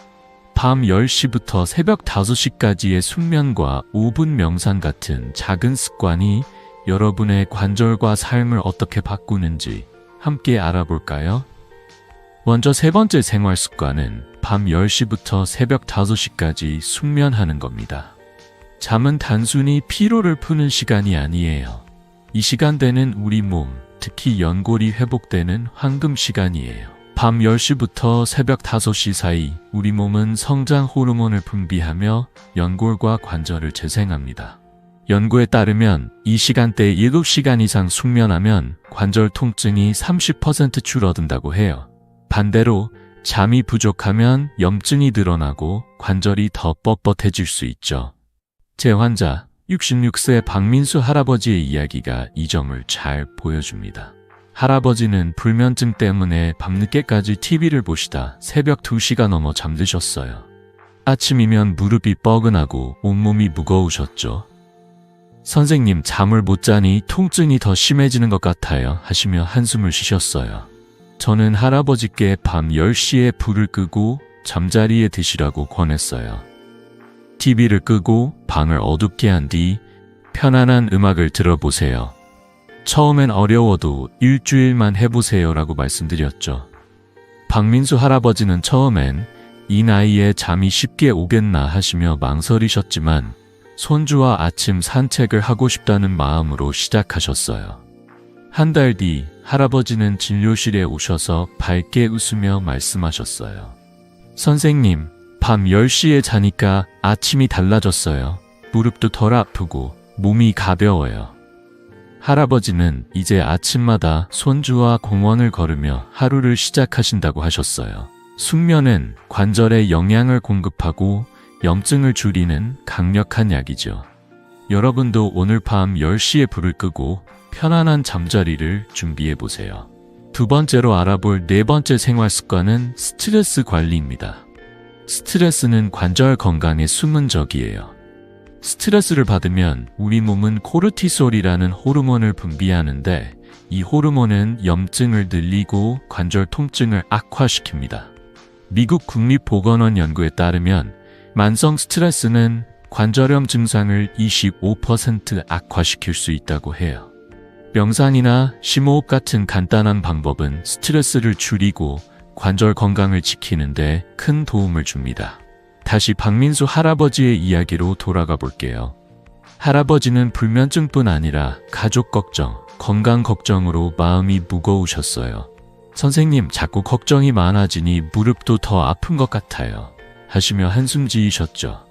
밤 10시부터 새벽 5시까지의 숙면과 5분 명상 같은 작은 습관이 여러분의 관절과 삶을 어떻게 바꾸는지 함께 알아볼까요? 먼저 3번째 생활 습관은 밤 10시부터 새벽 5시까지 숙면하는 겁니다. 잠은 단순히 피로를 푸는 시간이 아니에요. 이 시간대는 우리 몸, 특히 연골이 회복되는 황금 시간이에요. 밤 10시부터 새벽 5시 사이 우리 몸은 성장 호르몬을 분비하며 연골과 관절을 재생합니다. 연구에 따르면 이 시간대에 7시간 이상 숙면하면 관절 통증이 30% 줄어든다고 해요. 반대로 잠이 부족하면 염증이 늘어나고 관절이 더 뻣뻣해질 수 있죠. 제 환자 66세 박민수 할아버지의 이야기가 이 점을 잘 보여줍니다. 할아버지는 불면증 때문에 밤늦게까지 TV를 보시다 새벽 2시가 넘어 잠드셨어요. 아침이면 무릎이 뻐근하고 온몸이 무거우셨죠. 선생님, 잠을 못 자니 통증이 더 심해지는 것 같아요 하시며 한숨을 쉬셨어요. 저는 할아버지께 밤 10시에 불을 끄고 잠자리에 드시라고 권했어요. TV를 끄고 방을 어둡게 한 뒤 편안한 음악을 들어보세요. 처음엔 어려워도 일주일만 해보세요 라고 말씀드렸죠. 박민수 할아버지는 처음엔 이 나이에 잠이 쉽게 오겠나 하시며 망설이셨지만 손주와 아침 산책을 하고 싶다는 마음으로 시작하셨어요. 한 달 뒤 할아버지는 진료실에 오셔서 밝게 웃으며 말씀하셨어요. 선생님, 밤 10시에 자니까 아침이 달라졌어요. 무릎도 덜 아프고 몸이 가벼워요. 할아버지는 이제 아침마다 손주와 공원을 걸으며 하루를 시작하신다고 하셨어요. 숙면은 관절에 영양을 공급하고 염증을 줄이는 강력한 약이죠. 여러분도 오늘 밤 10시에 불을 끄고 편안한 잠자리를 준비해 보세요. 두 번째로 알아볼 네 번째 생활 습관은 스트레스 관리입니다. 스트레스는 관절 건강에 숨은 적이에요. 스트레스를 받으면 우리 몸은 코르티솔이라는 호르몬을 분비하는데 이 호르몬은 염증을 늘리고 관절 통증을 악화시킵니다. 미국 국립보건원 연구에 따르면 만성 스트레스는 관절염 증상을 25% 악화시킬 수 있다고 해요. 명상이나 심호흡 같은 간단한 방법은 스트레스를 줄이고 관절 건강을 지키는 데 큰 도움을 줍니다. 다시 박민수 할아버지의 이야기로 돌아가 볼게요. 할아버지는 불면증뿐 아니라 가족 걱정, 건강 걱정으로 마음이 무거우셨어요. 선생님, 자꾸 걱정이 많아지니 무릎도 더 아픈 것 같아요. 하시며 한숨 지으셨죠.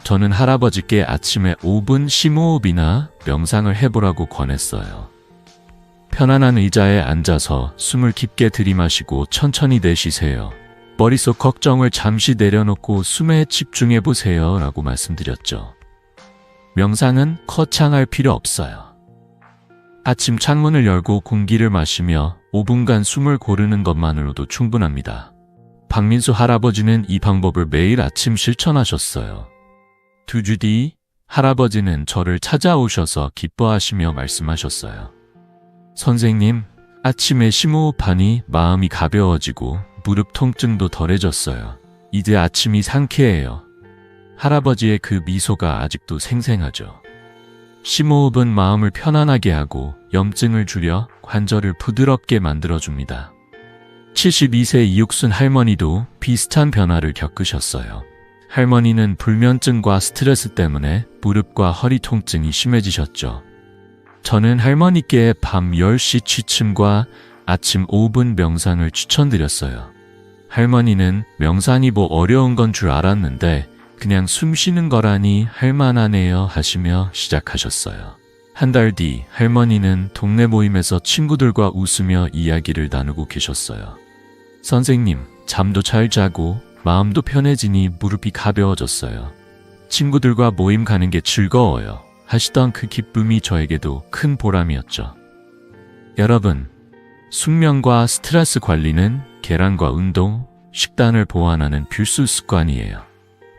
저는 할아버지께 아침에 5분 심호흡이나 명상을 해보라고 권했어요. 편안한 의자에 앉아서 숨을 깊게 들이마시고 천천히 내쉬세요. 머릿속 걱정을 잠시 내려놓고 숨에 집중해보세요 라고 말씀드렸죠. 명상은 거창할 필요 없어요. 아침 창문을 열고 공기를 마시며 5분간 숨을 고르는 것만으로도 충분합니다. 박민수 할아버지는 이 방법을 매일 아침 실천하셨어요. 2주 뒤 할아버지는 저를 찾아오셔서 기뻐하시며 말씀하셨어요. 선생님, 아침에 심호흡하니 마음이 가벼워지고 무릎 통증도 덜해졌어요. 이제 아침이 상쾌해요. 할아버지의 그 미소가 아직도 생생하죠. 심호흡은 마음을 편안하게 하고 염증을 줄여 관절을 부드럽게 만들어줍니다. 72세 이육순 할머니도 비슷한 변화를 겪으셨어요. 할머니는 불면증과 스트레스 때문에 무릎과 허리 통증이 심해지셨죠. 저는 할머니께 밤 10시 취침과 아침 5분 명상을 추천드렸어요. 할머니는 명상이 뭐 어려운 건 줄 알았는데 그냥 숨 쉬는 거라니 할만하네요 하시며 시작하셨어요. 한 달 뒤 할머니는 동네 모임에서 친구들과 웃으며 이야기를 나누고 계셨어요. 선생님, 잠도 잘 자고 마음도 편해지니 무릎이 가벼워졌어요. 친구들과 모임 가는 게 즐거워요. 하시던 그 기쁨이 저에게도 큰 보람이었죠. 여러분, 숙면과 스트레스 관리는 계란과 운동, 식단을 보완하는 필수 습관이에요.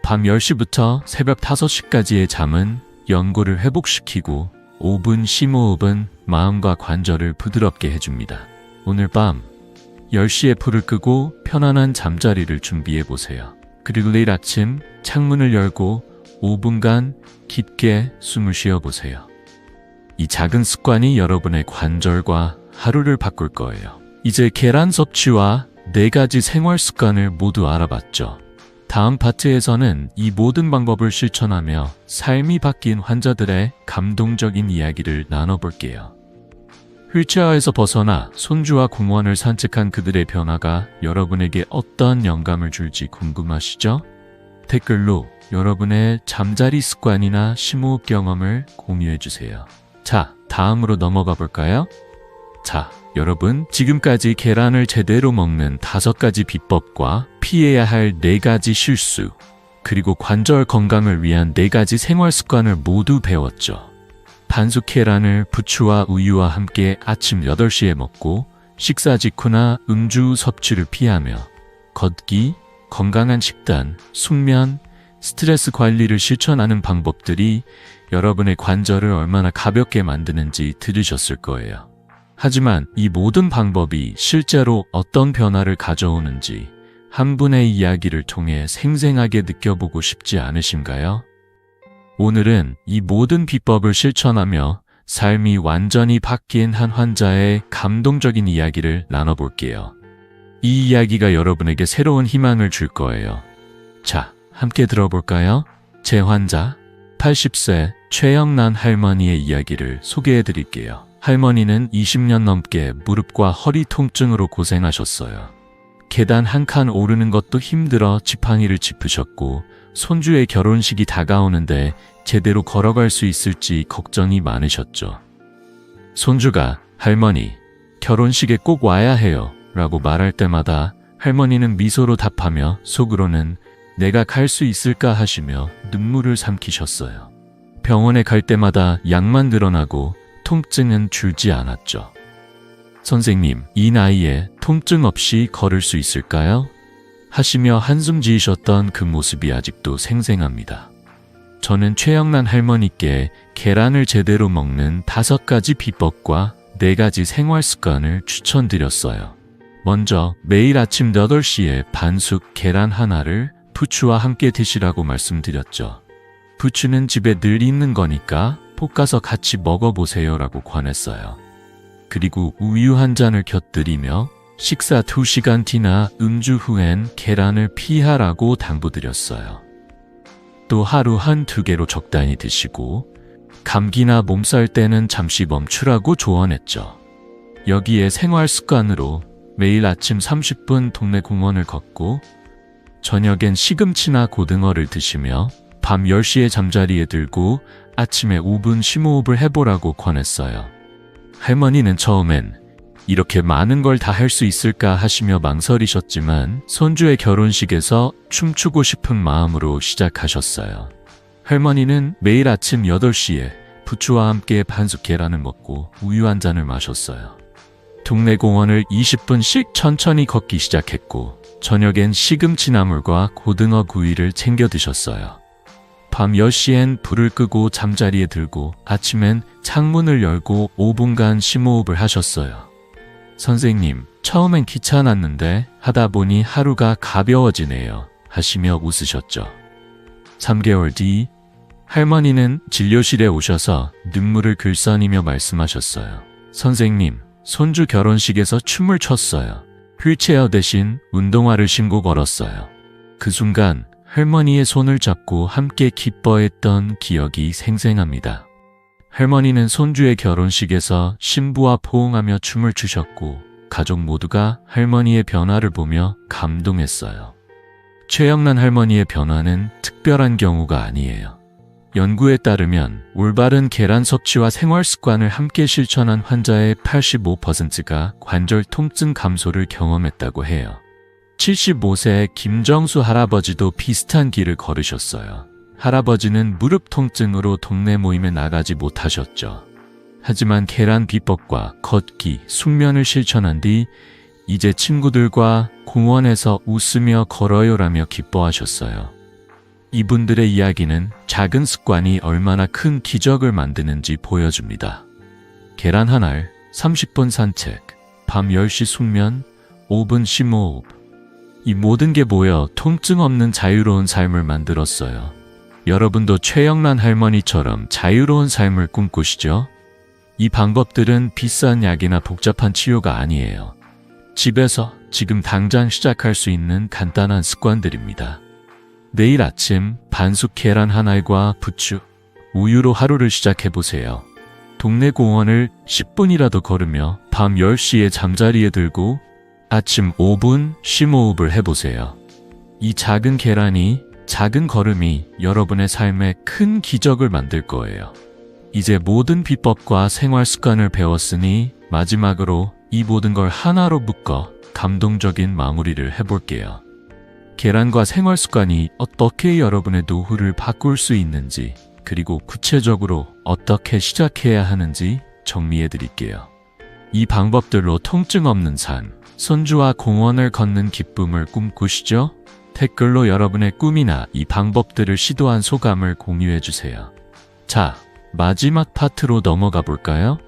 밤 10시부터 새벽 5시까지의 잠은 연골을 회복시키고 5분 심호흡은 마음과 관절을 부드럽게 해줍니다. 오늘 밤 10시에 불을 끄고 편안한 잠자리를 준비해보세요. 그리고 내일 아침 창문을 열고 5분간 깊게 숨을 쉬어보세요. 이 작은 습관이 여러분의 관절과 하루를 바꿀 거예요. 이제 계란 섭취와 4가지 생활 습관을 모두 알아봤죠. 다음 파트에서는 이 모든 방법을 실천하며 삶이 바뀐 환자들의 감동적인 이야기를 나눠볼게요. 휠체어에서 벗어나 손주와 공원을 산책한 그들의 변화가 여러분에게 어떤 영감을 줄지 궁금하시죠? 댓글로 여러분의 잠자리 습관이나 심호흡 경험을 공유해주세요. 자, 다음으로 넘어가 볼까요? 자, 여러분, 지금까지 계란을 제대로 먹는 5가지 비법과 피해야 할 4가지 실수, 그리고 관절 건강을 위한 4가지 생활 습관을 모두 배웠죠. 반숙 계란을 부추와 우유와 함께 아침 8시에 먹고 식사 직후나 음주 섭취를 피하며 걷기, 건강한 식단, 숙면, 스트레스 관리를 실천하는 방법들이 여러분의 관절을 얼마나 가볍게 만드는지 들으셨을 거예요. 하지만 이 모든 방법이 실제로 어떤 변화를 가져오는지 한 분의 이야기를 통해 생생하게 느껴보고 싶지 않으신가요? 오늘은 이 모든 비법을 실천하며 삶이 완전히 바뀐 한 환자의 감동적인 이야기를 나눠볼게요. 이 이야기가 여러분에게 새로운 희망을 줄 거예요. 자, 함께 들어볼까요? 제 환자, 80세 최영란 할머니의 이야기를 소개해 드릴게요. 할머니는 20년 넘게 무릎과 허리 통증으로 고생하셨어요. 계단 한 칸 오르는 것도 힘들어 지팡이를 짚으셨고 손주의 결혼식이 다가오는데 제대로 걸어갈 수 있을지 걱정이 많으셨죠. 손주가 할머니, 결혼식에 꼭 와야 해요 라고 말할 때마다 할머니는 미소로 답하며 속으로는 내가 갈 수 있을까 하시며 눈물을 삼키셨어요. 병원에 갈 때마다 약만 늘어나고 통증은 줄지 않았죠. 선생님, 이 나이에 통증 없이 걸을 수 있을까요? 하시며 한숨 지으셨던 그 모습이 아직도 생생합니다. 저는 최영란 할머니께 계란을 제대로 먹는 5가지 비법과 4가지 생활 습관을 추천드렸어요. 먼저 매일 아침 8시에 반숙 계란 하나를 부추와 함께 드시라고 말씀드렸죠. 부추는 집에 늘 있는 거니까 볶아서 같이 먹어보세요 라고 권했어요. 그리고 우유 한 잔을 곁들이며 식사 2시간 뒤나 음주 후엔 계란을 피하라고 당부드렸어요. 또 하루 1~2개로 적당히 드시고 감기나 몸살 때는 잠시 멈추라고 조언했죠. 여기에 생활 습관으로 매일 아침 30분 동네 공원을 걷고 저녁엔 시금치나 고등어를 드시며 밤 10시에 잠자리에 들고 아침에 5분 심호흡을 해보라고 권했어요. 할머니는 처음엔 이렇게 많은 걸 다 할 수 있을까 하시며 망설이셨지만 손주의 결혼식에서 춤추고 싶은 마음으로 시작하셨어요. 할머니는 매일 아침 8시에 부추와 함께 반숙 계란을 먹고 우유 한 잔을 마셨어요. 동네 공원을 20분씩 천천히 걷기 시작했고 저녁엔 시금치 나물과 고등어 구이를 챙겨 드셨어요. 밤 10시엔 불을 끄고 잠자리에 들고 아침엔 창문을 열고 5분간 심호흡을 하셨어요. 선생님, 처음엔 귀찮았는데 하다 보니 하루가 가벼워지네요 하시며 웃으셨죠. 3개월 뒤 할머니는 진료실에 오셔서 눈물을 글썽이며 말씀하셨어요. 선생님, 손주 결혼식에서 춤을 췄어요. 휠체어 대신 운동화를 신고 걸었어요. 그 순간 할머니의 손을 잡고 함께 기뻐했던 기억이 생생합니다. 할머니는 손주의 결혼식에서 신부와 포옹하며 춤을 추셨고 가족 모두가 할머니의 변화를 보며 감동했어요. 최영란 할머니의 변화는 특별한 경우가 아니에요. 연구에 따르면 올바른 계란 섭취와 생활 습관을 함께 실천한 환자의 85%가 관절 통증 감소를 경험했다고 해요. 75세의 김정수 할아버지도 비슷한 길을 걸으셨어요. 할아버지는 무릎 통증으로 동네 모임에 나가지 못하셨죠. 하지만 계란 비법과 걷기, 숙면을 실천한 뒤 이제 친구들과 공원에서 웃으며 걸어요라며 기뻐하셨어요. 이분들의 이야기는 작은 습관이 얼마나 큰 기적을 만드는지 보여줍니다. 계란 한 알, 30분 산책, 밤 10시 숙면, 5분 심호흡. 이 모든 게 모여 통증 없는 자유로운 삶을 만들었어요. 여러분도 최영란 할머니처럼 자유로운 삶을 꿈꾸시죠? 이 방법들은 비싼 약이나 복잡한 치료가 아니에요. 집에서 지금 당장 시작할 수 있는 간단한 습관들입니다. 내일 아침 반숙 계란 한 알과 부추, 우유로 하루를 시작해보세요. 동네 공원을 10분이라도 걸으며 밤 10시에 잠자리에 들고 아침 5분 심호흡을 해보세요. 이 작은 계란이, 작은 걸음이 여러분의 삶에 큰 기적을 만들 거예요. 이제 모든 비법과 생활 습관을 배웠으니 마지막으로 이 모든 걸 하나로 묶어 감동적인 마무리를 해볼게요. 계란과 생활 습관이 어떻게 여러분의 노후를 바꿀 수 있는지, 그리고 구체적으로 어떻게 시작해야 하는지 정리해 드릴게요. 이 방법들로 통증 없는 삶, 손주와 공원을 걷는 기쁨을 꿈꾸시죠? 댓글로 여러분의 꿈이나 이 방법들을 시도한 소감을 공유해 주세요. 자, 마지막 파트로 넘어가 볼까요?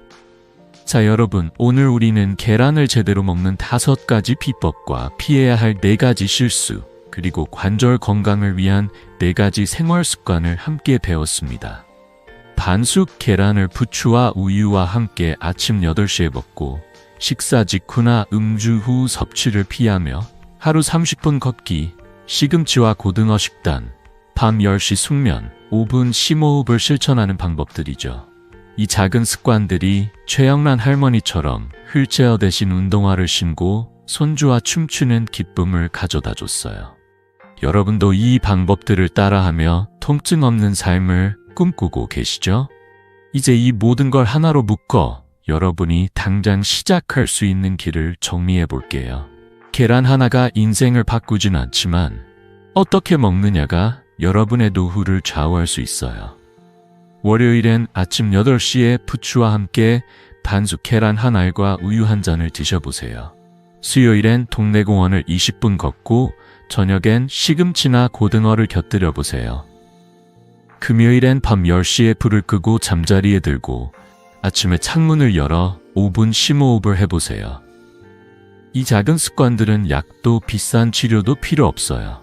자, 여러분, 오늘 우리는 계란을 제대로 먹는 5가지 비법과 피해야 할 4가지 실수, 그리고 관절 건강을 위한 4가지 생활 습관을 함께 배웠습니다. 반숙 계란을 부추와 우유와 함께 아침 8시에 먹고 식사 직후나 음주 후 섭취를 피하며 하루 30분 걷기, 시금치와 고등어 식단, 밤 10시 숙면, 5분 심호흡을 실천하는 방법들이죠. 이 작은 습관들이 최영란 할머니처럼 휠체어 대신 운동화를 신고 손주와 춤추는 기쁨을 가져다 줬어요. 여러분도 이 방법들을 따라하며 통증 없는 삶을 꿈꾸고 계시죠? 이제 이 모든 걸 하나로 묶어 여러분이 당장 시작할 수 있는 길을 정리해 볼게요. 계란 하나가 인생을 바꾸진 않지만 어떻게 먹느냐가 여러분의 노후를 좌우할 수 있어요. 월요일엔 아침 8시에 부추와 함께 반숙 계란 한 알과 우유 한 잔을 드셔보세요. 수요일엔 동네 공원을 20분 걷고 저녁엔 시금치나 고등어를 곁들여 보세요. 금요일엔 밤 10시에 불을 끄고 잠자리에 들고 아침에 창문을 열어 5분 심호흡을 해보세요. 이 작은 습관들은 약도 비싼 치료도 필요 없어요.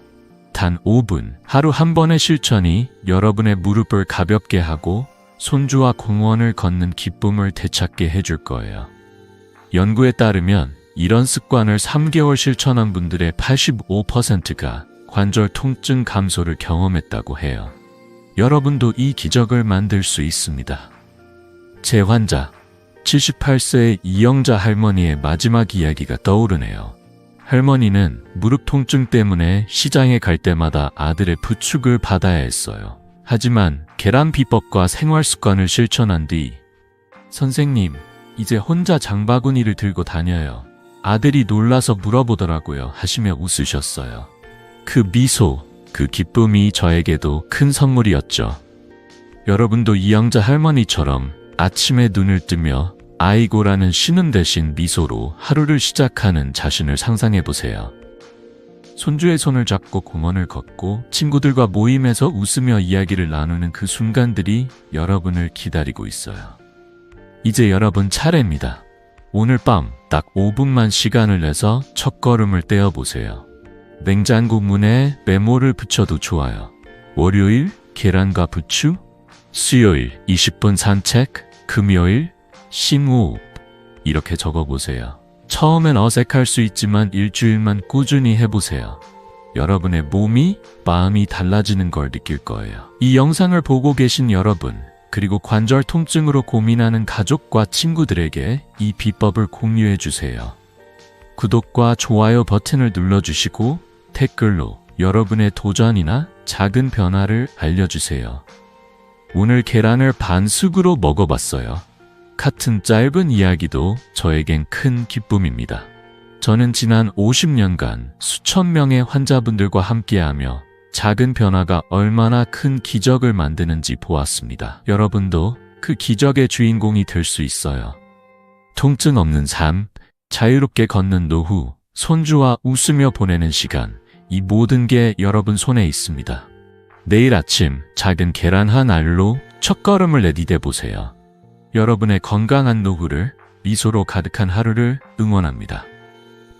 단 5분, 하루 한 번의 실천이 여러분의 무릎을 가볍게 하고 손주와 공원을 걷는 기쁨을 되찾게 해줄 거예요. 연구에 따르면 이런 습관을 3개월 실천한 분들의 85%가 관절 통증 감소를 경험했다고 해요. 여러분도 이 기적을 만들 수 있습니다. 제 환자, 78세의 이영자 할머니의 마지막 이야기가 떠오르네요. 할머니는 무릎 통증 때문에 시장에 갈 때마다 아들의 부축을 받아야 했어요. 하지만 계란 비법과 생활 습관을 실천한 뒤 선생님, 이제 혼자 장바구니를 들고 다녀요. 아들이 놀라서 물어보더라고요. 하시며 웃으셨어요. 그 미소, 그 기쁨이 저에게도 큰 선물이었죠. 여러분도 이영자 할머니처럼 아침에 눈을 뜨며 아이고라는 쉬는 대신 미소로 하루를 시작하는 자신을 상상해보세요. 손주의 손을 잡고 공원을 걷고 친구들과 모임에서 웃으며 이야기를 나누는 그 순간들이 여러분을 기다리고 있어요. 이제 여러분 차례입니다. 오늘 밤 딱 5분만 시간을 내서 첫걸음을 떼어보세요. 냉장고 문에 메모를 붙여도 좋아요. 월요일 계란과 부추, 수요일 20분 산책, 금요일 심호흡. 이렇게 적어보세요. 처음엔 어색할 수 있지만 일주일만 꾸준히 해보세요. 여러분의 몸이, 마음이 달라지는 걸 느낄 거예요. 이 영상을 보고 계신 여러분, 그리고 관절 통증으로 고민하는 가족과 친구들에게 이 비법을 공유해 주세요. 구독과 좋아요 버튼을 눌러주시고 댓글로 여러분의 도전이나 작은 변화를 알려주세요. 오늘 계란을 반숙으로 먹어봤어요. 같은 짧은 이야기도 저에겐 큰 기쁨입니다. 저는 지난 50년간 수천 명의 환자분들과 함께하며 작은 변화가 얼마나 큰 기적을 만드는지 보았습니다. 여러분도 그 기적의 주인공이 될 수 있어요. 통증 없는 삶, 자유롭게 걷는 노후, 손주와 웃으며 보내는 시간, 이 모든 게 여러분 손에 있습니다. 내일 아침 작은 계란 한 알로 첫걸음을 내디뎌 보세요. 여러분의 건강한 노후를, 미소로 가득한 하루를 응원합니다.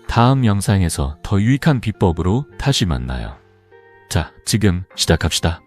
다음 영상에서 더 유익한 비법으로 다시 만나요. 자, 지금 시작합시다.